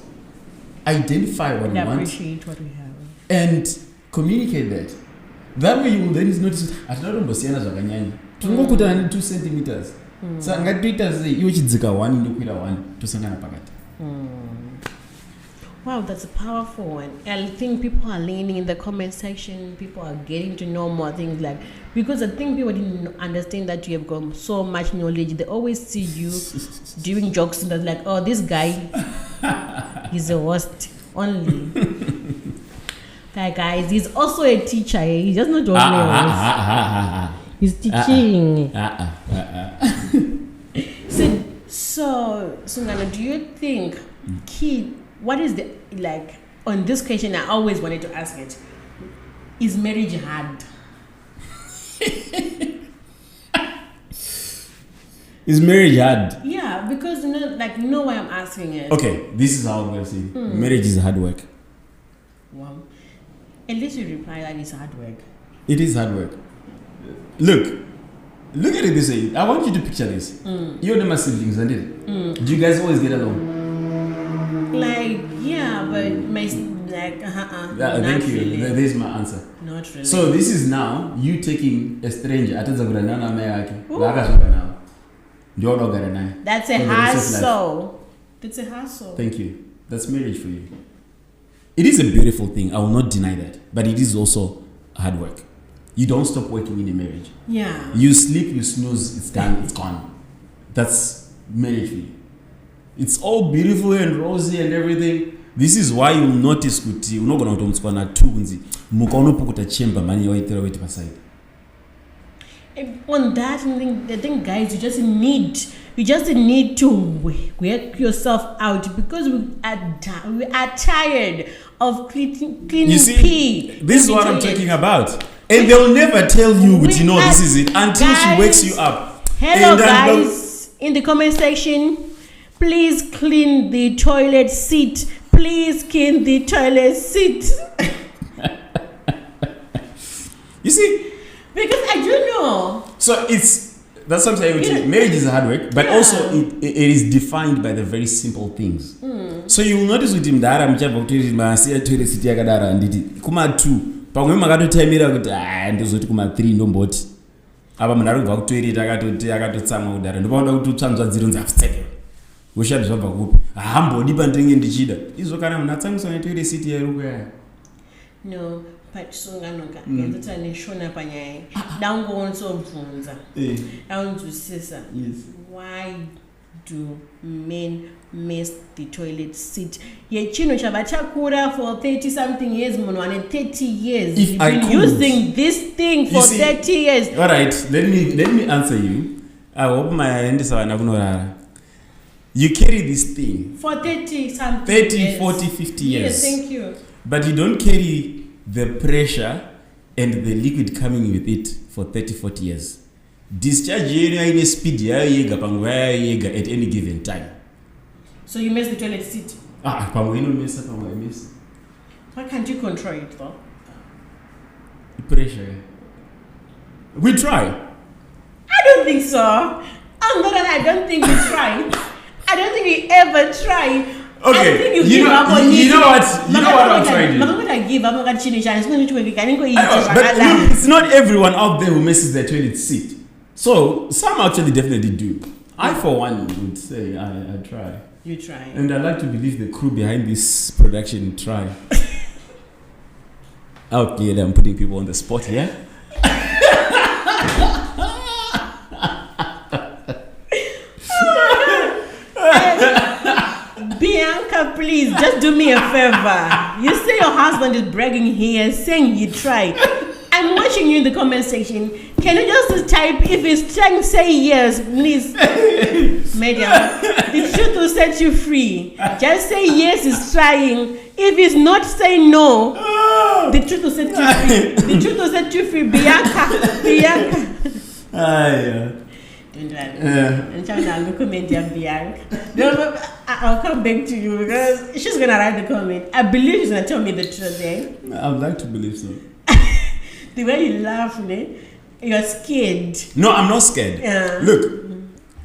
identify what we want, appreciate what we have, and communicate that. That way you will then notice atinotombosiyana zvakanyanya tinongokutana 2 centimeters saka ngatiita sei iwe chidzika 1 indokwira 1 tosangana pakati. Wow, that's a powerful one. I think people are leaning in the comment section. People are getting to know more things, like, because I think people didn't understand that you have got so much knowledge. They always see you doing jokes and they're like, oh, this guy, he's the worst only. Like, guys, he's also a teacher. He's just not only he's teaching. So Sungano, do you think what is the, like, on this question, I always wanted to ask it. Is marriage hard? Is marriage hard? Yeah, because you know why I'm asking it. Okay, this is how I'm going to say it. Marriage is hard work. Wow. At least you reply that it's hard work. It is hard work. Look at it this way. I want you to picture this. You're the my siblings, isn't it? Do you guys always get along? Yeah, but Thank you. really. There's my answer. Not really. So this is now you taking a stranger. That's a For the rest of hassle. That's a hassle. Thank you. That's marriage for you. It is a beautiful thing. I will not deny that. But it is also hard work. You don't stop working in a marriage. Yeah. You sleep, you snooze, it's done, it's gone. That's marriage for you. It's all beautiful and rosy and everything. This is why you'll notice kuti unogona kutomtswana tunzi muka unopukuta chemba mani yoitera weti paside. On that, I think, guys, you just need to work yourself out because we are tired of cleaning pee. This is what I'm talking about. And they'll never tell you, this is it, until guys, she wakes you up. Hello, guys, in the comment section, please clean the toilet seat. Please clean the toilet seat. You see? Because I do know. So that's what I'm saying. Marriage is hard work, but also it is defined by the very simple things. So you will notice with him that I'm toilet seat yakadara and kuma 2. Pamwe makatotaimira kuti ndozoti kuma 3 ndomboti. Apa munhu arikubva kutoilet akatotsamwa kudara. Ndopakuda kuti utsvanzwa dziro nzapfuteke. Woshati zvabva kupi? Hambodi pandinenge ndichida. Izvo kana munhu atsamwiswa netoilet seat yairukaya. No. But Sungano ngenzota neshona panyaya dangonsobvunza daunzwisisa why do men mess the toilet seat yechinhu chavachakura for 30 something years munhu ane 30 years if you've I been could, using this thing for 30 years. All right, let me answer you. I hope my endisa vana kunorara. You carry this thing for 30 something 30 years. 40 50 years. Yes, thank you. But you don't carry the pressure and the liquid coming with it for 30-40 years. Discharge in speed at any given time. So you mess the toilet seat? Why can't you control it though? The pressure. We try. I don't think so. I don't think we try. I don't think we ever try. Okay, I think you give up on you know what I'm trying to do. But it's not everyone out there who messes their toilet seat. So some actually definitely do. I for one would say I try. You try. And I like to believe the crew behind this production try. Okay, I'm putting people on the spot here. Bianca, please, just do me a favor. You say your husband is bragging here, saying you try. I'm watching you in the comment section. Can you just type if he's trying to say yes, please? Madam, the truth will set you free. Just say yes, he's trying. If he's not saying no, the truth will set you free. The truth will set you free, Bianca. Yeah. I'll come back to you because she's gonna write the comment. I believe she's gonna tell me the truth. I would like to believe so. The way you laugh, you're scared. No, I'm not scared. Look,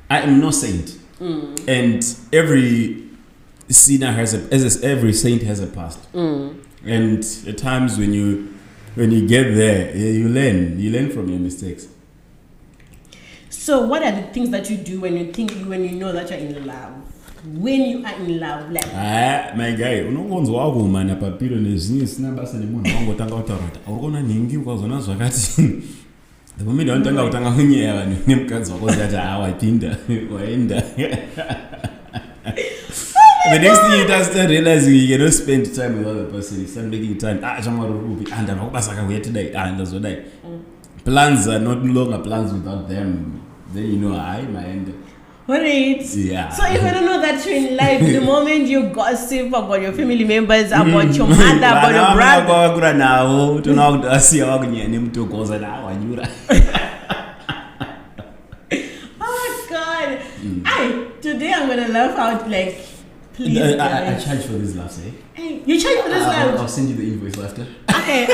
I am no saint, and every sinner every saint has a past. And at times when you get there, you learn from your mistakes. So what are the things that you do when you know that you're in love? When you are in love, like my guy, unongonzwa wakumana papiro nezvinhu zvisina basa nemunhu wangotanga kutaura kuti aurikuona nhingi ukazona zvakati the moment wanotanga kutanga kunyeya vanhu nemukadzi wako zati wapinda waenda. The next thing you start realizing you cannot spend time with other person. You start making time. Chamwari rupi. Ndava kubasa kauya today. Ndazodai. Plans are not longer plans without them. Then you know, my end. Right. Yeah. So if I don't know that you're in life, the moment you gossip about your family members, about your mother, about your brother. Oh God. Today I'm gonna laugh out like, please. I charge for this laughs, eh? Hey, you charge for this laugh? I'll send you the invoice after. Okay.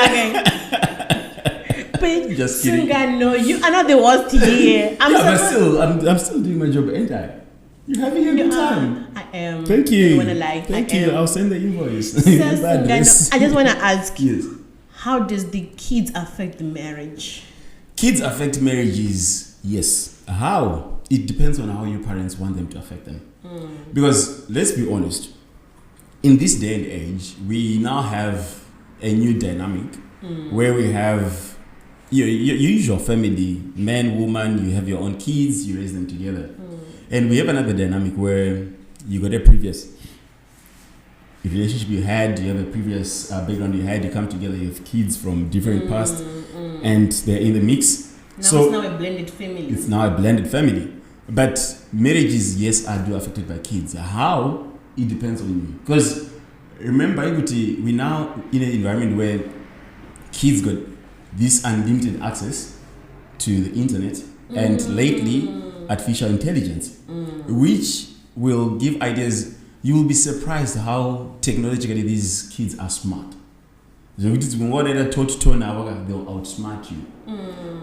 But Just kidding. Sungano, you are not the worst here. I'm still doing my job, ain't I? You're having a good time. I am. Thank you. I don't wanna lie. Thank you. I'll send the invoice. So, Sungano, I just want to ask you, Yes. how does the kids affect the marriage? Kids affect marriages, yes. How? It depends on how your parents want them to affect them. Because let's be honest, in this day and age, we now have a new dynamic where we have your usual family, man, woman, you have your own kids, you raise them together. And we have another dynamic where you got a previous relationship you had, you have a previous background you had, you come together, you have kids from different past, and they're in the mix. Now So it's now a blended family. it's now a blended family. But marriages, yes, are do affected by kids. How? It depends on you. Because remember, we now in an environment where kids got this unlimited access to the internet and lately artificial intelligence, which will give ideas. You will be surprised how technologically these kids are smart. So they'll outsmart you.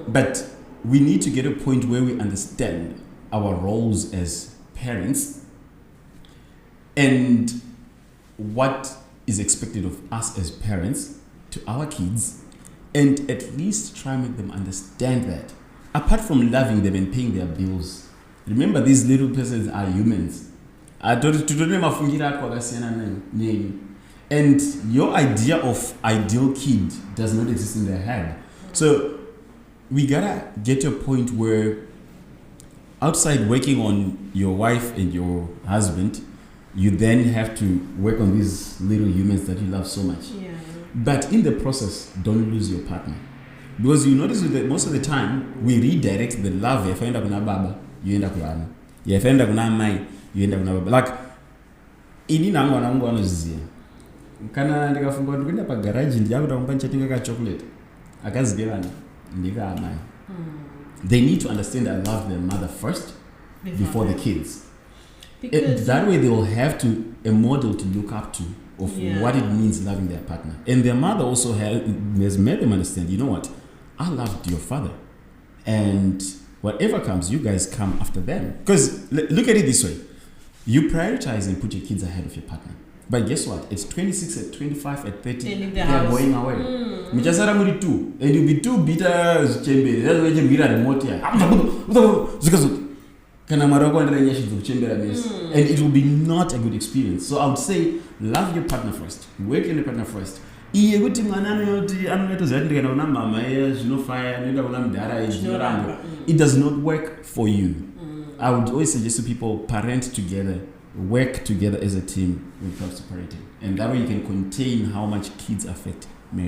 But we need to get a point where we understand our roles as parents and what is expected of us as parents to our kids, and at least try and make them understand that. Apart from loving them and paying their bills, remember these little persons are humans. And your idea of ideal kid does not exist in their head. So we gotta get to a point where outside working on your wife and your husband, you then have to work on these little humans that you love so much. Yeah. But in the process, don't lose your partner. Because you notice that most of the time, we redirect the love. If you end up with baba, you end up with Anna. If you end up with mai, you end up with baba. Like, ini nangu zizia. Kana ndikafunga kuti kuenda pa garage ndiyakuda kumpa chatinga ka chocolate. Akazigevana ndika amai. They need to understand and love their mother first before the kids. And that way they will have a model to look up to of what it means loving their partner. And their mother also has made them understand, you know what, I loved your father. And whatever comes, you guys come after them. Because look at it this way. You prioritize and put your kids ahead of your partner. But guess what? It's 26, at 25, at 30, they are going away. Michasara muri two. And you'll be too bitter as chamber. That's why you get a remote here. And it will be not a good experience. So I would say, love your partner first. Work on your partner first. It does not work for you. I would always suggest to people, parent together, work together as a team when it comes to parenting. And that way you can contain how much kids affect your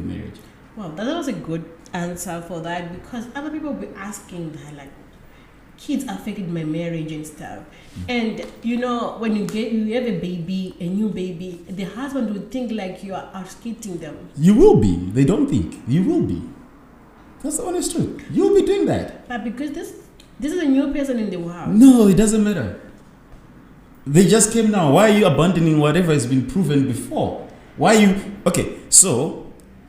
marriage. Well, that was a good answer for that, because other people will be asking that, like, kids affected my marriage and stuff. And you know, when you have a new baby, the husband would think like you are outskating them. You will be. They don't think. You will be. That's the honest truth. You'll be doing that. But because this is a new person in the house. No, it doesn't matter. They just came now. Why are you abandoning whatever has been proven before? Why are you... Okay, so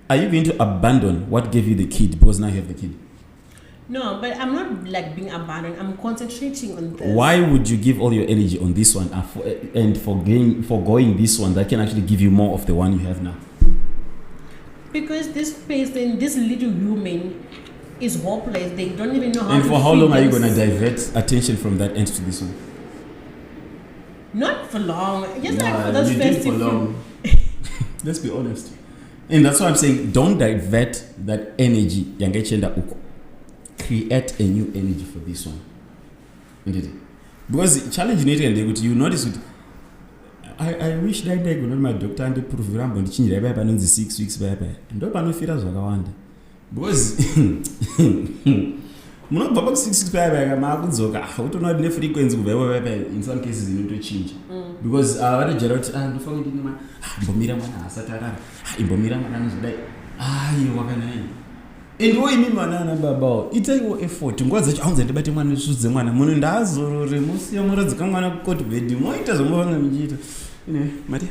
are you going to abandon what gave you the kid because now you have the kid? No, but I'm not like being abandoned. I'm concentrating on this. Why would you give all your energy on this one and forgoing this one that can actually give you more of the one you have now? Because this person, this little human is hopeless. They don't even know how and to for how long are you going to divert attention from that end to this one? Not for long. Just like for those you first did for long. Let's be honest. And that's why I'm saying, don't divert that energy. Create a new energy for this one. Because challenge you notice it. I wish that I could not my doctor and prove rambo and change the 6 weeks baby. And don't know if it has because munobva pa6 paya makudzoka utoona kuti nefrequency kubva in some cases inotochinja because vatojera kuti ndofanira kuti imbomira mwana asati arara imbomira mwana anozodai aiwa kanai and imi mwana anababawo itaiwo effort nguva dzacho aunza ndibate mwana sudze mwana muno ndaazorore musiya muradzika mwana kukotbed moita zvomuvanga muchiita mati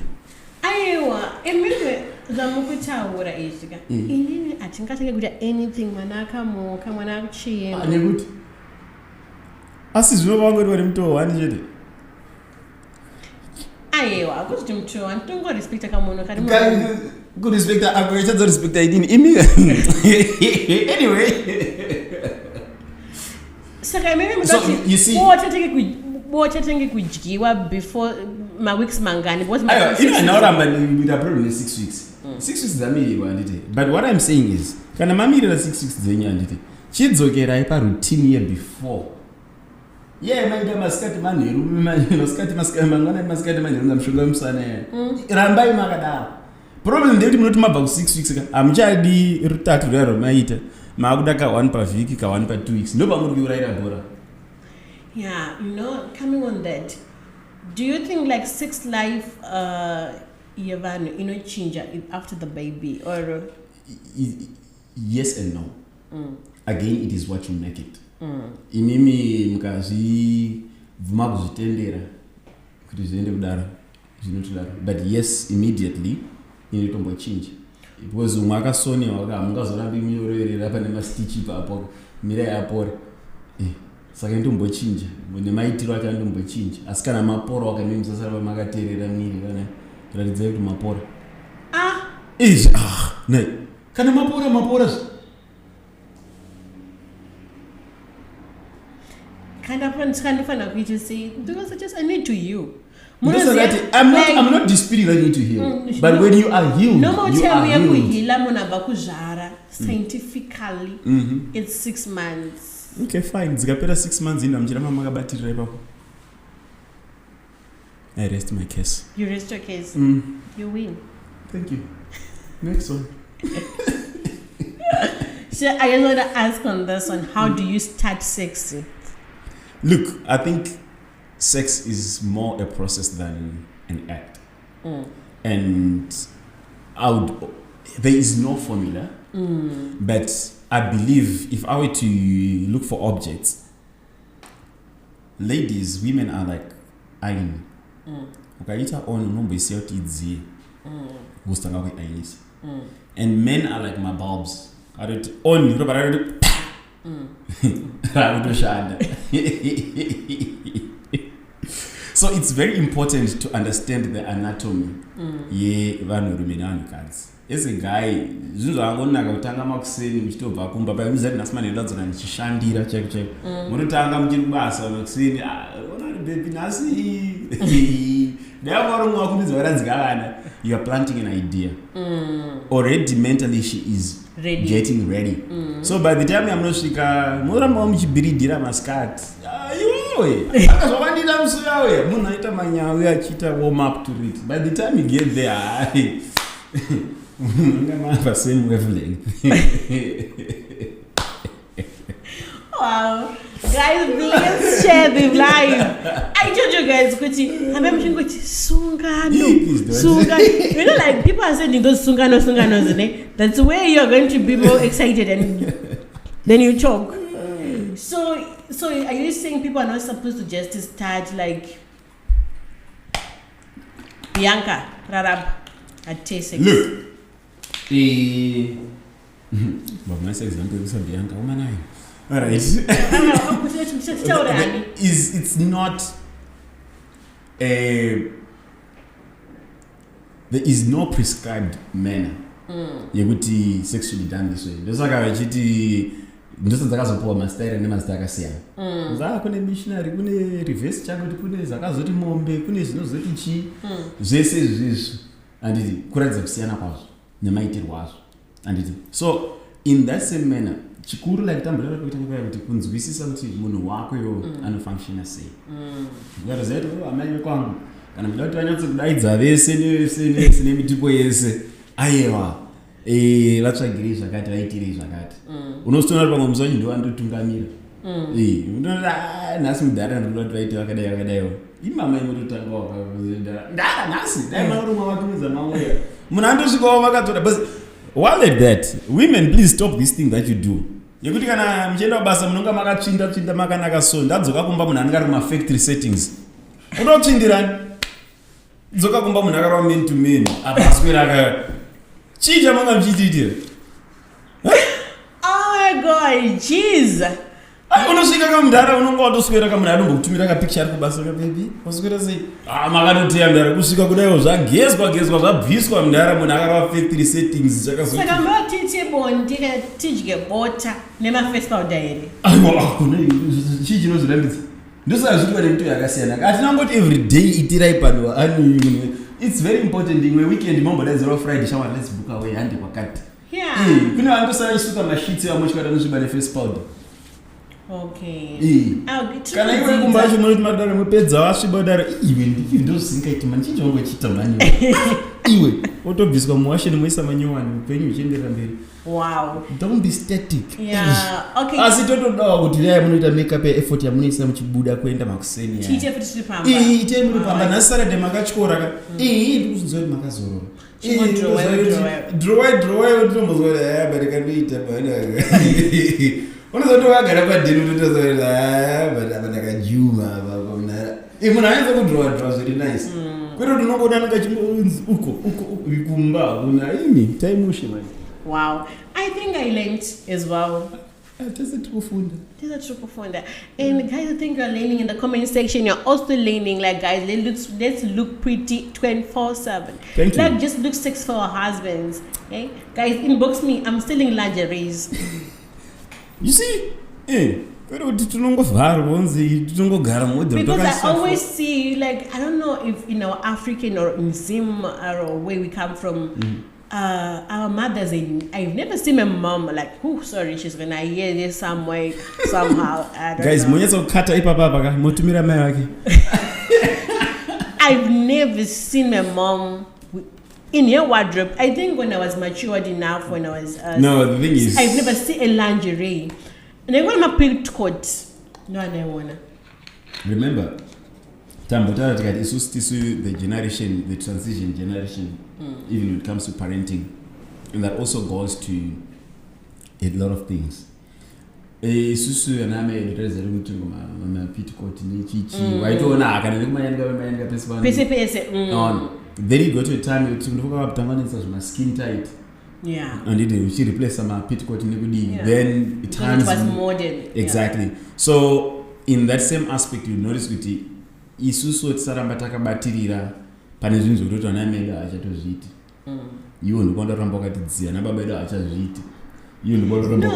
aiwa imime zvamukutaura izvika inini hatingatenge kuita anything mwana akamuka mwana akuchiyema nekuti asi zvinova wangoti vari mutoo wani chete aiwa akuti mutoo wani tongorespekta kamunhu kari kurespekta ako ichadzorespekta idini imi anyway saka imimi bochatenge kudyiwa before maweeks mangani nauramba ita problem ne6 weeks 6 weeks dzamirirwa handiti but what I'm saying is kana mamirira 6 weeks dzenyu handiti chidzokerai parutini yebefore maita masikati manheru mangwana masikati manheru ngamushonga wemusana rambai makadaro problem ndekuti munoti mabva ku6 weeks hamuchadi rutatu rwaya rwamaita maakuda ka1 pavhiki ka1 pa2 weeks ndo pamuri kuurayira bhora. Yeah, coming on that, do you think like sex life change after the baby or yes and no. Again, it is what you make it. Imimi mukazvibvuma kuzvitendera kuti zviende kudaro zvinotodaro but yes immediately inotombochinja because umwe akasonewa hamungazorambi munyororera pane mastitch ipapo mirai apora saka inotombochinja nemaitiro acho anotombochinja asi kana mapora wakamimsasara pamakateerera mwiri kana ratidzai kuti mapora kana mapora Kandofanira kuita sei because I need to heal. I'm not disputing that you need to heal. But when you are healed, no more you are healed. Kuhila munabva kuzvara scientifically it's 6 months. Okay, fine. Dzikapera 6 months ino amuchiramba makabatirira ipapo. I rest my case. You rest your case. You win. Thank you. Next one. So I just want to ask on this one, how do you start sex? Look, I think sex is more a process than an act. And there is no formula. But I believe if I were to look for objects, ladies, women are like iron. Ukaita on unomboisiya kuti idziye wostanga kuiayinisa. And men are like my bulbs. Aroti on roba raroti rakutoshanda. So it's very important to understand the anatomy yevanhurume nevanhukadzi. As a guy, zvinhu zvakangonaka kutanga makuseni muchitobva kumba paya muzati nhasi manhendadzona ndichishandira chaiko munotanga muchiri kubasa makuseni ona baby nhasi ndayakwaromwe wakumidza varadzika vana. You are planting an idea. Already mentally she is getting ready. So by the time yamunosvika munoramba muchibhiridhira maskati iwowe akazvakandida musuya we munhu aita manyawi achiita warm up to it. By the time you get there the same wavelength. Wow, guys, please share the live. I told you guys, Sungano. You know, like people are saying those Sunganos. That's where you're going to be more excited and then you talk. So are you saying people are not supposed to just start like Bianca, Rarab, at T6? Look. But my example is Bianca. All right. It's not there is no prescribed manner yekuti sexually done this way. Ndosaka vachiti ndosa dzakazopuwa mastairi nemazita akasiyana. Kune missionary, kune reverse chakoti, kune zvakazoti mombe, kune zvinozoti chi, zvese izvizvi handiti kuratidza kusiyana kwazvo nemaitirwo azvo handiti. So in that same manner chikuru like tambura kuita kuti kunzwisisa kuti munhu wako yo anofunctiona sei. Ngarazaito amai kwangu kana mudada kuti vanyatso kudaidza vese nevese nemitipo yese aiwa vatsvagirei zvakati vaitirei zvakati. Unostoona pamwe musanyi ndiwandotungamira nhasi mudhara ndinoti vakadai imama imototanga nhasi dai maurumwa vatumidza mauya munhu andosvikawo vakatora but while at that women please stop this thing that you do yekuti kana muchienda kubasa munonga makatsvinda makanaka so ndadzoka kumba munhu anenge ari kumafactory settings unotsvindirani dzoka kumba munhu akarwa man to man apa aswera chii chamanga muchiitira oh my god jeez unosvika kamudhara unonga watoswera kamunhu anombokutumira kapicture ari kubasa kabebi waswera sei makanoteya mudhara kusvika kudaiwo zvagezwa zvabviswa mudhara munhu akarwa factory settings saka mbotiti bondi tidye bota nemafestalda here aiwa akuna chii chinozvirambidza ndosaka zviti pane mito yakasiyana hatinangoti every day itirai pano it's very important imwe weekend mambodaidzirwa friday shawa let's book away handi kwakati kune vandosara isuka mashitsi vamochikata nosviba neface powder kana iwe kumbacho munoti madara mupedza wasviba dara iwe ndozvisingaiti mani chii chaungochiita manyowa iwe otobviswa muwasheni moisa manyowani upenyu uchienderera mberi wow don't be static asi totodawa kuti dai munoita makeup effort yamunoisa muchibuda kuenda makuseni iite muri pamba nhasi sarade makatyora ndikuziva kuti makazorora drowa utombozwa kuti barikanoita unozoti wakagara padhini utotozoa but ndakajuma munhu ainza kudrowa zviri nice kwete kuti unongoona anenge achimbonzi uko kumba kuna imi taimushe mani wow I think I learned as well tese tikufunda and guys I think you're learning in the comment section you're also learning like guys let's look pretty 24/7 thank you like just look sexy for our husbands okay guys inbox me I'm selling lingeries you see kuti tinongovharwa unzi tinongogara because I always see like I don't know if in our African or in Zim or where we come from our mothers I've never seen my mom like sorry she's gonna hear this somewhere somehow I don't guys monyetsa kukata ipapa ka motumira mai wake I've never seen my mom in her wardrobe. I think when I was matured enough, when I was no, the thing is I've never seen a lingerie. And I want my pink coat. No, I don't wanna. Remember, Tambotara isustisu the generation, the transition generation, even when it comes to parenting, and that also goes to a lot of things. Isusu aname ndoreza kuti ma pit coat ni chichi waitoona akana kumanyanga pese then you go to a time you tinofuka kutanganisa zvima skin tight and then you replace some pit coat nekudi then it turns was modern exactly so in that same aspect you notice kuti isusu tisaramba takabatirira pane zvinhu zvekuti ana mai achatozviita iwo ndikoenda ramba ukatidziya nababa edu achazviita. No,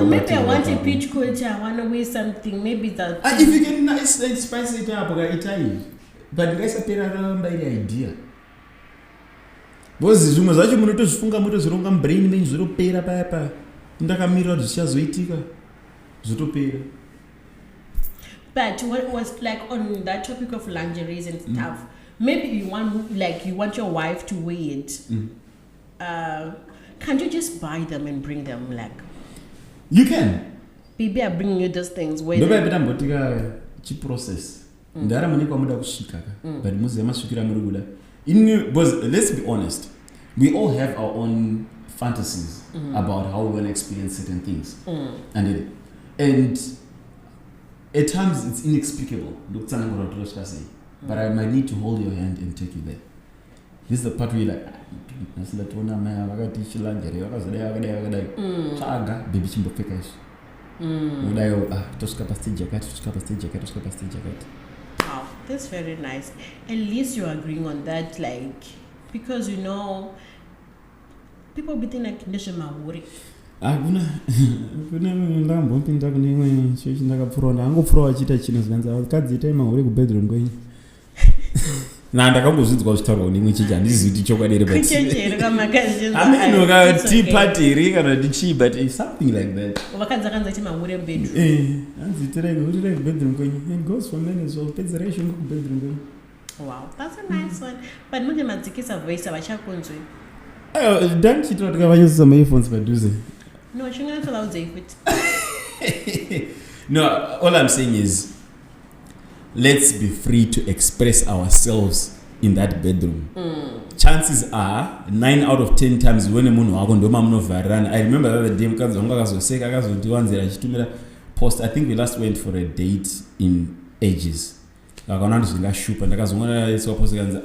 maybe I want a peach coat. I want to wear something. Maybe that. If you can nice spice it up, Italian. But guys, I around by the idea. Because zvimwe zvacho munotozvifunga mutozvironga brain main zvotopera paya ndakamira zvichazoitika zvotopera. But what was like on that topic of lingeries and stuff? Maybe you want your wife to wear it. Can't you just buy them and bring them like? You can. Maybe I bring you those things. Ndoba bitambotika chi process. Ndara munikwa muda kushika but muzi yamasukira muri kuda. Because let's be honest, we all have our own fantasies about how we want to experience certain things. And at times it's inexplicable. But I might need to hold your hand and take you there. This is the part where you're like, nasilatona maya wakati chilangere wakazadai chaga baby chimbopfeka ishi udayo toska pasti jacket. Wow, that's very nice. At least you're agreeing on that, like, because you know people be thinking like ndeshe mahuri kuna ndambompinda kune imwe chechi ndakapfura angopfura achita chinhu zvanza akadzi ita mahuri kubedroom kwenyu ndakambozvidzwa zvitaurwa nemwe chechi handizivi kuti chokwadi ere amenoka tea party ri kana tichi but it's something like that vakadzi akanza chimahuri bedroom hanzi itirai bedroom kwenyu and goes for men as well pedzera ishongo kubedroom kwenyu. Wow, that's a nice one. But muje madzikisa voice avachakunzwi danchitira tikavanyosisa maephones padhuze no chinganatolaudze ifiti No, all I'm saying is, let's be free to express ourselves in that bedroom. Chances are 9 out of 10 times when munhu wako ndoma munovharirana. I remember the other day mukadzi wangu akazoseka akazondiwanzira achitumira post. I think we last went for a date in ages. Akaona kuti zvingashupa ndakazongona leswa post kanzi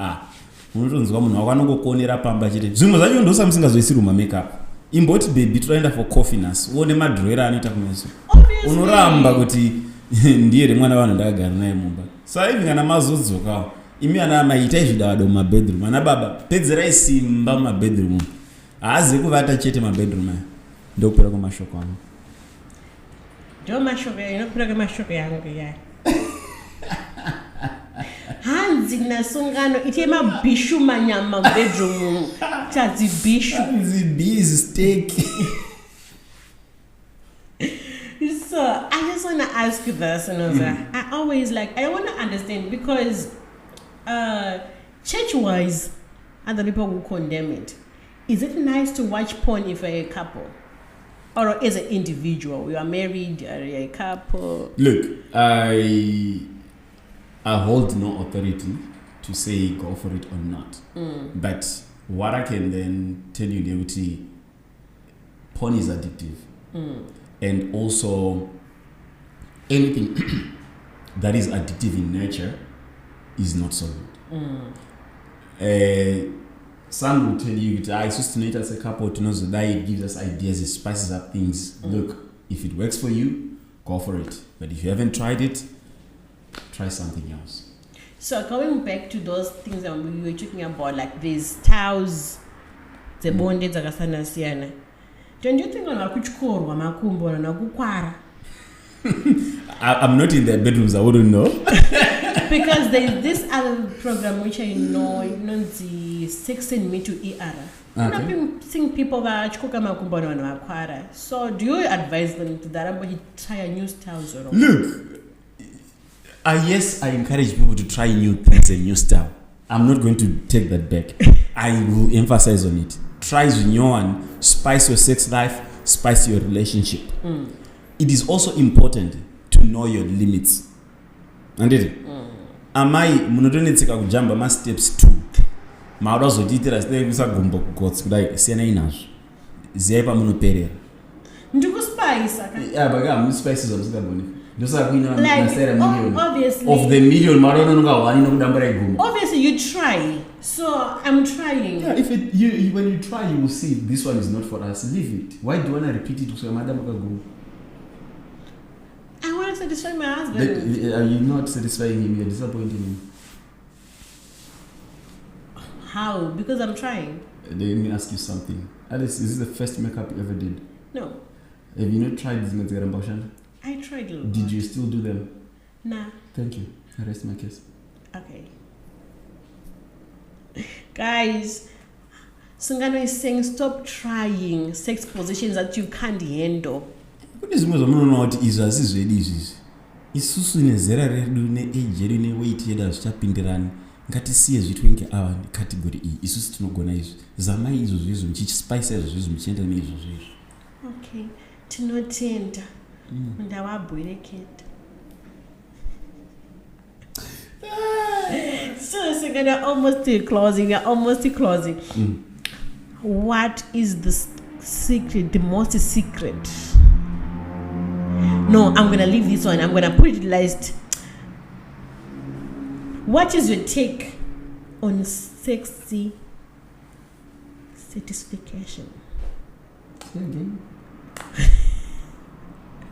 unotonzwa munhu wako anongokonera pamba chete. Zvimwe zvacho ndosa musingazoisiri makeup. Imboti baby toenda for coffee nas. Uone madhroera anoita kumeso. Unoramba kuti ndiye mwana wangu ndakagara naye mumba. Sasa hivi kana mazodzoka imi ana maita zvidado mu bedroom. Ana baba pedzerai simba mu bedroom. Haazi kuvata chete mu bedroom aya. Ndokupera kwa mashoko angu. Ndio mashoko inokupera kwa mashoko yangu ya. Hanzi na Sungano ite mabishu manyama mu bedroom. Chazi bishu. Hanzi bees steak. So I just want to ask you this, I always I want to understand because church-wise, other people will condemn it. Is it nice to watch porn if you're a couple, or as an individual? You are married, you're a couple. Look, I hold no authority to say go for it or not. But what I can then tell you, Deputy, porn is addictive. And also, anything that is addictive in nature is not so good. Some will tell you that I sustain as a couple to know that it gives us ideas, it spices up things. Look, if it works for you, go for it. But if you haven't tried it, try something else. So going back to those things that we were talking about, like these towels, the bondage, don't you think I'm not in their bedrooms, I wouldn't know. Because there's this other program which I know, the 16 Me to ER. I've been seeing people that so do you advise them to that try a new style? Look, yes, I encourage people to try new things and new style. I'm not going to take that back. I will emphasize on it. Try new one, spice your sex life, spice your relationship. It is also important to know your limits. Anditi? Amai munotonetseka kujamba ma steps 2. Maura zoditira sikuisa gumbo kugots kudai siyana inazvo. Zepa munoperera. Ndikuspice Yeah, but I'm spices of Sungano. Ndosa kuina nasera million. Obviously. Of the million maura nonga wani nokudambara igumbo. Obviously you try. So I'm trying. Yeah, if you when you try you will see this one is not for us. Leave it. Why do you want to repeat it to madam gumbo? I want to satisfy my husband. Are you not satisfying him? You're disappointing him. How? Because I'm trying. Let me ask you something. Alice, is this the first makeup you ever did? No. Have you not tried this makeup? I tried a lot. Did you still do them? Nah. Thank you. I rest my case. Okay. Guys, Sungano is saying stop trying sex positions that you can't handle. Kune zvimwe zvamunoona kuti izvi hazizvedi izvizvi. Isusu nezera redu neage yedu neweight yedu hazvichapindirani. Ngatisiye zvitwe ngeava category iyi. Isusu tinogona izvi. Zamai izvozvo izvo muchispice izvozvo muchienda neizvozvo izvo. Okay. Tinotenda. Ndawabwereketa. So Sungano, almost closing. What is the secret, the most secret? No, I'm gonna leave this one. I'm gonna put it last. What is your take on sexy satisfaction?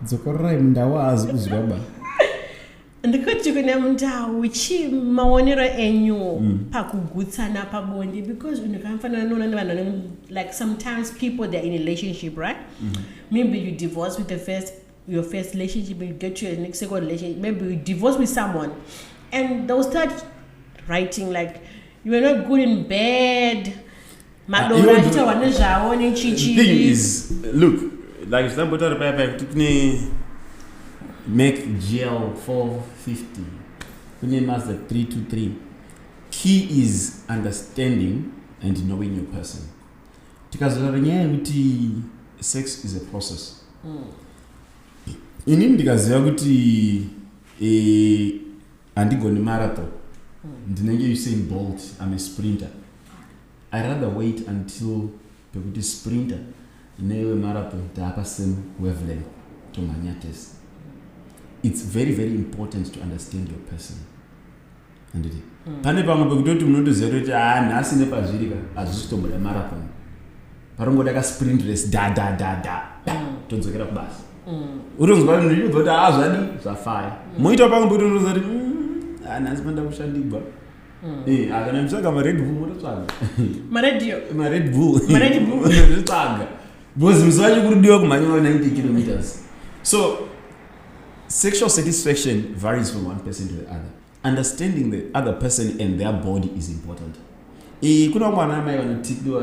Dzokorai mundawa azikuzvaba. Ndikuti kune mundau uchi maonero enyu pakugutsana pabonde because unofanana nona nevanhu like sometimes people they're in a relationship, right? Maybe you divorce with your first relationship, you get to your next second relationship, maybe you divorce with someone and they'll start writing like you are not good in bed. The thing is, look, like somebody make gel 450. Kune Mazda 323. Key is understanding and knowing your person. Because sex is a process. inini ndikaziva kuti handigoni marathon ndinenge Usain Bolt, I'm a sprinter. I rather wait until pekuti sprinter newe marathon taapa same wavelength tomhanya test. It's very very important to understand your person. Anditi pane pamwe pekutoti munondoziva kuti nhasi nepazvirika hazvisitombode marathon, parongoda ka sprint race da todzokera kubasa. Utonzwa ndinobva kuti zvadi zvafaya moita pamwe pekutondoziva kuti nhasi panda kushandigwa. Kana mtsvaga mared bull mototsvaga mared bull mototsvaga because musachi kurudiwa kumhanya 90 kilometers. So sexual satisfaction varies from one person to the other. Understanding the other person and their body is important. Kuna mwana mai vanotikiwa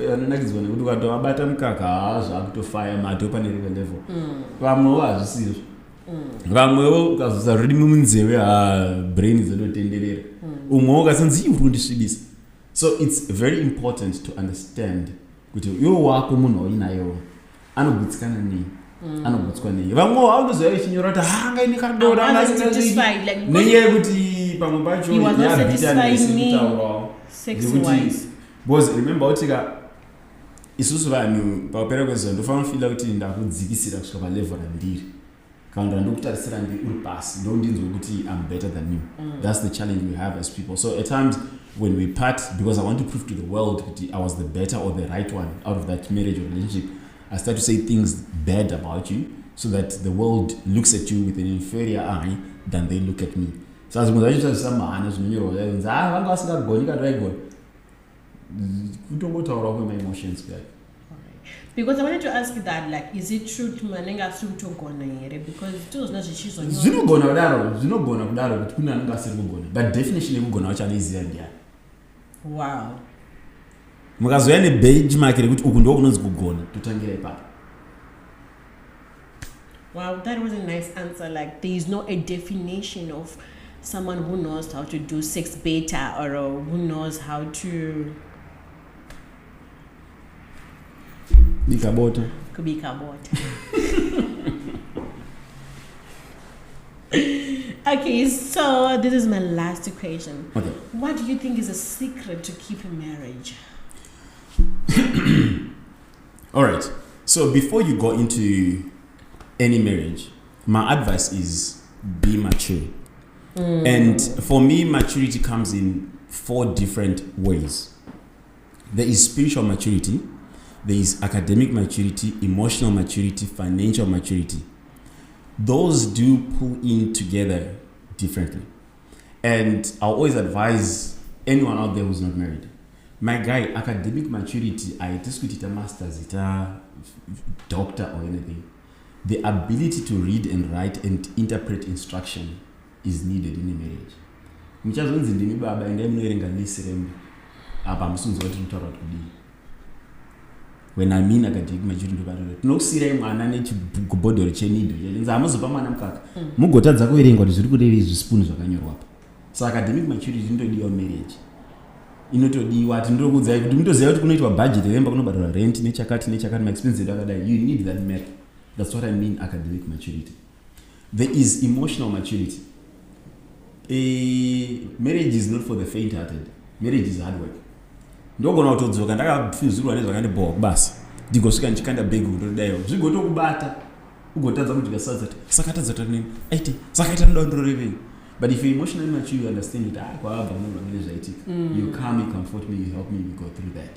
vanonakidzwa nekuti ukatobata mukaka zvakutofaya mato pane rimwe level. Vamwewo hazvisizvo. Vamwewo ukazosa rurimi munzeve brain dzototenderera. Umwewo ukasonzi uri kundisvibisa. So it's very important to understand kuti iwo wako munhu wainayo anogutsikana nei. Anogutswa nei. Vamwewo haunoziva ichinyora kuti ngaini kadora nenyaya yekuti pamwe pacho because remember utika isusu vanhu pakupera kwezuva ndofanira kufila kuti ndakudzikisira kusvika palevel randiri kana ndokutarisira ndiri uri pasi ndondinzwa kuti I'm better than you. That's the challenge we have as people. So at times when we part, because I want to prove to the world that I was the better or the right one out of that marriage or relationship, I start to say things bad about you so that the world looks at you with an inferior eye than they look at me. So as much as someone is vanga vasingagoni kadaigona kutongotaura kwa my emotions guy. Because I wanted to ask you that, like, is it true to manenga sutogona here? Because it was not she's on zvinogona kudaro kuti kuna anenge asiri kugona, but definition yekugona wacho anoiziva ndiani. Wow. Mukazoya nebenchmark rekuti uku ndiko kunonzi kugona totangira ipapo. Wow, that was a nice answer. Like, there is no a definition of someone who knows how to do sex better or who knows how to Bikabota. Okay, so this is my last question. Okay. What do you think is a secret to keep a marriage? All right. So before you go into any marriage, my advice is be mature. And for me, maturity comes in 4 different ways. There is spiritual maturity, there is academic maturity, emotional maturity, financial maturity. Those do pull in together differently. And I'll always advise anyone out there who's not married. My guy, academic maturity, I discussed a master's, a doctor or anything. The ability to read and write and interpret instruction is needed in a marriage. Mchazonzi ndimi baba ende munoerenga nesirembe apa musunzwa kuti mutaura kudii. When I mean academic maturity ndobadoro tinokusira mwana nechigubhodhoro chenido chenzi amuzopa mwana mukaka mugotadza kuerenga kuti zviri kureva zvispoon zvakanyorwa apa. So academic maturity inotodiwa marriage. Inotodiwa ati ndokudzai kuti mutoziva kuti kunoitwa budget remba kunobadara rent nechakati my expenses edu akadai. You need that math. That's what I mean academic maturity. There is emotional maturity. Marriage is not for the faint-hearted. Marriage is hard work. Ndogona utodzoka ndakafizurwa nezvakandibowa kubasa. Ndigosvika ndichikanda bag kutodayo. Zvigotokubata. Ugotadza kuti kasadza kuti sakatadza tani. Aiti sakaita ndondoro reveni. But if you're emotionally mature, you understand it. Kwabva munhu zvaitika. You calm me, comfort me, you help me, you go through that.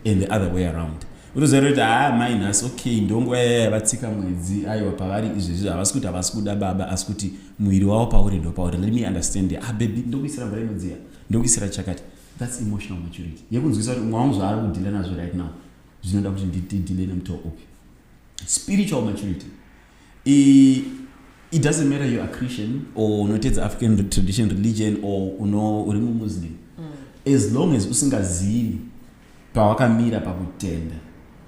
And the other way around. Utoziva kuti minus okay ndongo vatsika mwedzi aiwa pavari izvezvi havasi kuti havasi kuda baba asi kuti mwiri wavo pauri ndo pauri. Let me understand it. Baby ndokuisira mvura inodziya ndokuisira chakati. That's emotional maturity. Yekunzwisa kuti mwangu zvaari kudhila nazvo right now zvinoda kuti ndidhile nemutoo upi. Spiritual maturity. It doesn't matter you're a Christian or unotedza African tradition religion or uri Muslim. As long as usingazivi pawakamira pakutenda.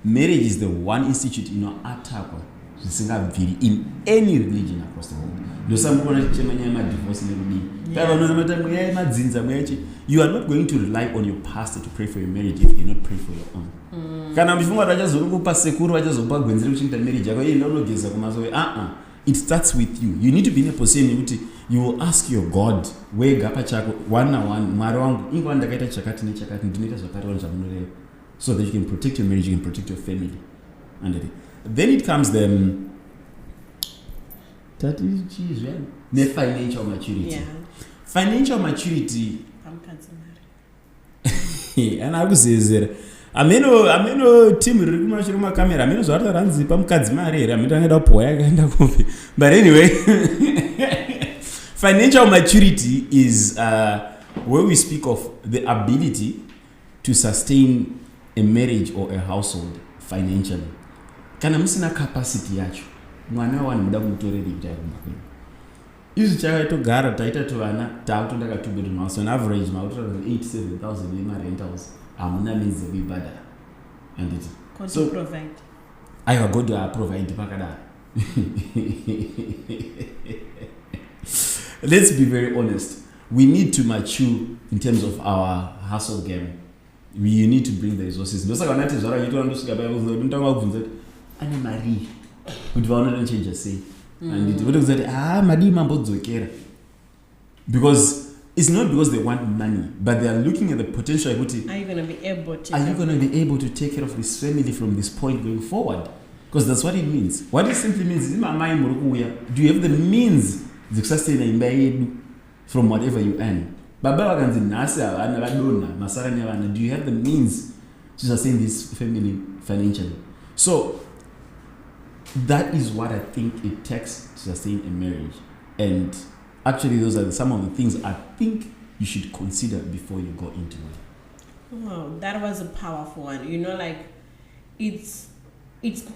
Marriage is the one institute inoatakwa zvisingabviri in any religion across the world. Ndosamukona chichemanya divorce nerudii. Pava unonomata mweya madzinza mweyache. You are not going to rely on your pastor to pray for your marriage if you not pray for your own. Kana mchifunga vachazokupa sekuru vachazopa gwenzere kuchengeta marriage yako unogeza kumazowe it starts with you. You need to be in a position yekuti you will ask your God wega pachako one on one, mwari wangu ingo ndakaita chakati nechakati ndinoita zvakati zvamunoreva, so that you can protect your marriage, you can protect your family. And then it comes the financial maturity. Yeah. Financial maturity and akuzezera ameno team riri kumashure makamera ameno zvarata ranzipa mukadzi mari here ameno angada kupoa yakaenda kupi. But anyway, financial maturity is where we speak of the ability to sustain a marriage or a household financially. Kana musina capacity yacho mwana wanu muda kumutorera kuita kumba. Izvi chakaitogara taita tuvana taakutondaka 2 bedroom house on average mautora 8,000-7,000 yemarentals hamuna means ekuibhadhara. And so provide. Aiwa God provide pakadaro. Let's be very honest. We need to mature in terms of our hustle game. You need to bring the resources. Ndosaka vanati zvaraitwa ndosvika paunotanga kubvunza kuti ane mari kuti vaonodochange sei. And it would say, madi mambodzokera. Because it's not because they want money, but they are looking at the potential. Are you going to be able to take care of this family from this point going forward? Because that's what it means. What it simply means is, do you have the means to sustain imba yedu from whatever you earn? Baba wakanzi nasa vana vadona masara nevana. Do you have the means to sustain this family financially? So that is what I think it takes to sustain a marriage. And actually those are some of the things I think you should consider before you go into it. Wow, that was a powerful one. You know, like it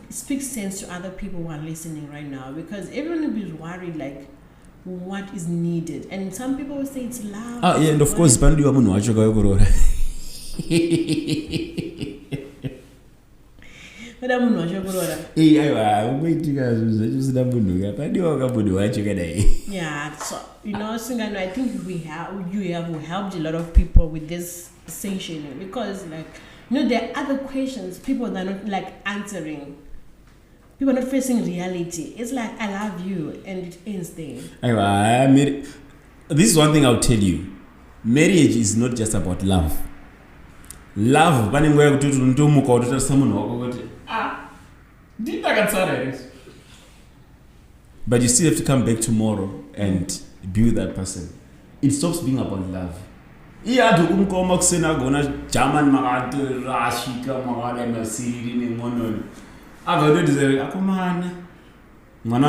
speaks sense to other people who are listening right now, because everyone will be worried like what is needed, and some people will say it's love. Yeah, and of course pandiwa munhu wacho kayokorora. Yeah, so you know, Sungano, I think you have helped a lot of people with this session, because like, you know, there are other questions people that are not like answering. People are not facing reality. It's like, I love you, and it ends there. This is one thing I'll tell you. Marriage is not just about love. Love, but you still have to come back tomorrow and be with that person. It stops being about love.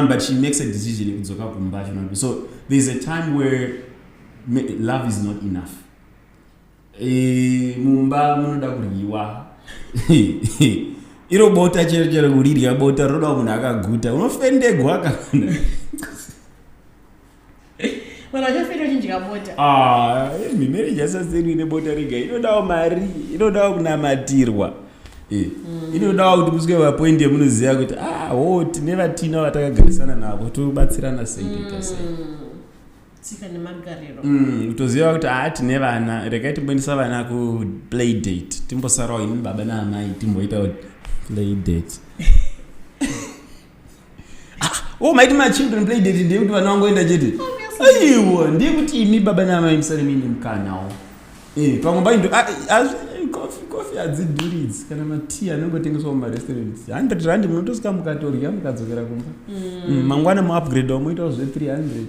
But she makes a decision. So there's a time where love is not enough. Irobota chero kurirya bota roda munhu akaguta unofendegwa kana When I just feel chinjika bota. Marriage asasiri ne bota rega inodawo mari, inodawo kunamatirwa. Inodawo kuti musike papoint yemunoziya kuti tine vatina vatakagarisana navo tobatsirana sei kuita sei. Tsika nemagariro. Utoziva kuti tine vana, regai timbendisa vana ku play date. Timbosarawo ini baba naamai timboita play date. Maiti my children play date ndekuti vana vangoenda chete. Aiwa, ndekuti imi baba naamai musare mine mukanawo. Pamwe baindo coffee adzidhuridzi kana matii anongotengeswa mumarestaurants. 100 rand munotosvika mukatorya mukadzokera kumba. Mangwana muupgrade moitawo zve300.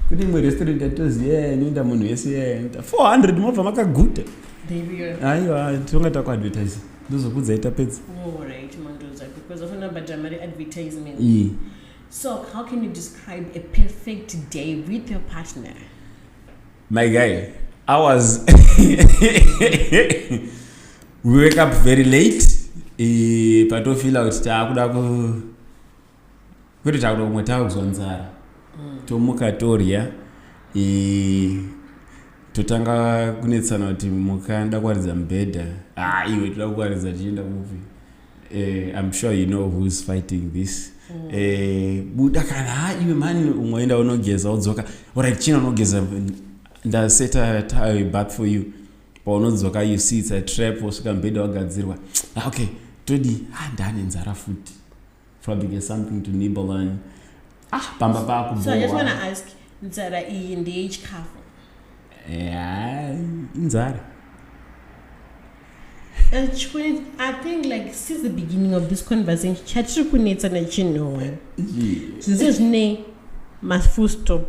Kuti imwe restaurant yatoziya inoenda munhu wese 400 mobva makaguta. Aiwa, tonga takuadvertise. Ndozokudza itapedza. Right, Mandoza, because of another advertisement. So, how can you describe a perfect day with your partner? My guy, we wake up very late. Patofila kuti takuda kumwe takuzonzara. Tomuka torya. Totanga kunetsana kuti mukanda kwaridza mbedha. Iwe toda kukwaridza tienda kupi. I'm sure you know who's fighting this. Buda kana iwe mani umwenda unogeza udzoka. Alright, china unogeza ndaseta a bath for you. Paunodzoka you see it's a trap osvika mbedha wagadzirwa. Okay, todi ndane nzara futi. Probably get something to nibble on. pamba pako So I just want to ask, Nzara in the age cafe. Yeah, inzara. I think like since the beginning of this conversation, Chachukuneta na chino. Since this name must full stop.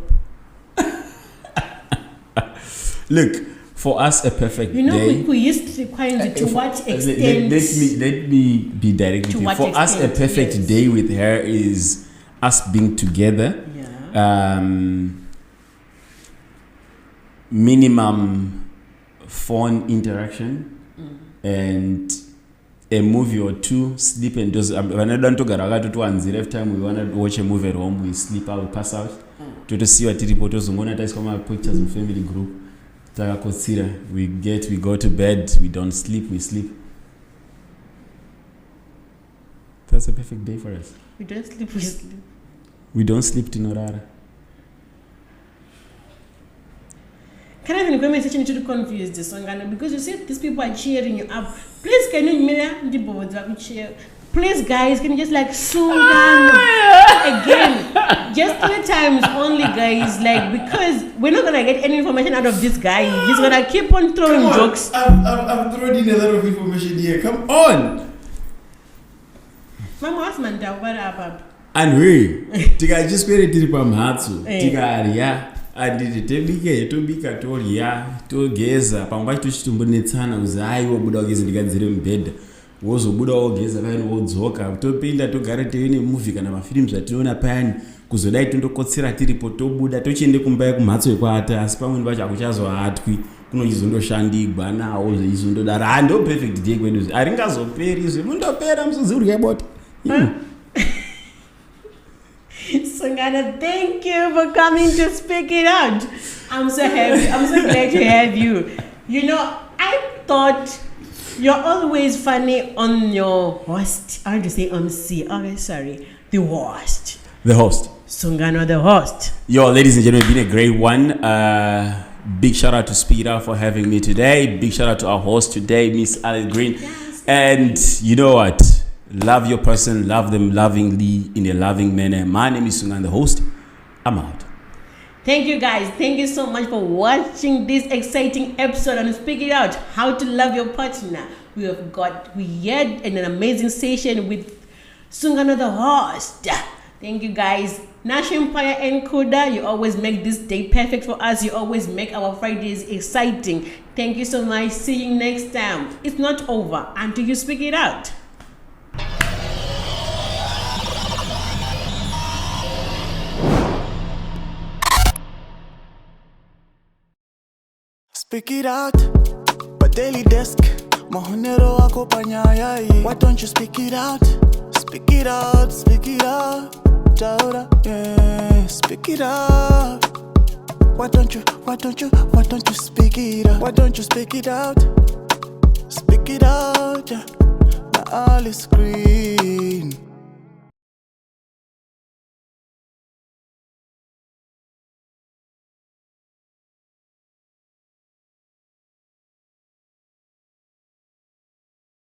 Look, for us a perfect day. We used to require to what extent? Let me be direct with you. For us, a perfect day with her is us being together. Yeah. Minimum phone interaction and a movie or two, sleep and doze. When I don't talk about it, every time we want to watch a movie at home, we sleep out, we pass out. To see what photos, we pictures in family group. We go to bed, we don't sleep, we sleep. That's a perfect day for us. We don't sleep, we sleep. We don't sleep to Norara. Can I have a conversation to confuse this Sungano? Because you see these people are cheering you up. Please can you mirror the boards that cheer? Please guys, can you just like Sungano again? Just 3 times only guys, like because we're not gonna get any information out of this guy. He's gonna keep on throwing jokes. I've thrown in a lot of information here. Come on. Mama husband what up? And we tika just kwere tiri pamhatso tikaarya andititebike tobika torya togeza pangwa tochitombonetsana kuzi aiwa buda kugeza ndigadzire mubhedha wozobuda wogeza payani wodzoka topinda togara teine movie kana mafilms atinoona payani kuzodai tondokotsera tiripo tobuda tochiende kumba kumhatso yekwata asi pamweni pacho akuchazohatwi kunochizondoshandigwa nawo zveizondodara ndo perfect day kwedu aringazoperi izvi mundopera musozirya bota Sungano, thank you for coming to speak it out. I'm so happy. I'm so glad to have you. You know, I thought you're always funny on your host. I want to say MC. Okay, sorry. The host. The host. Sungano, the host. Yo, ladies and gentlemen, it's been a great one. Big shout out to Speed Out for having me today. Big shout out to our host today, Miss Alice Green. Yes. And you know what? Love your person, love them lovingly in a loving manner. My name is Sungano, the host. I'm out. Thank you guys. Thank you so much for watching this exciting episode on Speak It Out, How to Love Your Partner. We had an amazing session with Sungano, the host. Thank you guys. Nash Empire Encoder, you always make this day perfect for us. You always make our Fridays exciting. Thank you so much. See you next time. It's not over until you speak it out. Speak it out, but daily desk. Mahonero wako panyayai. Why don't you speak it out? Speak it out, speak it out. Taura, yeah, speak it out. Why don't you speak it out? Why don't you speak it out? Speak it out, yeah. Now all is green.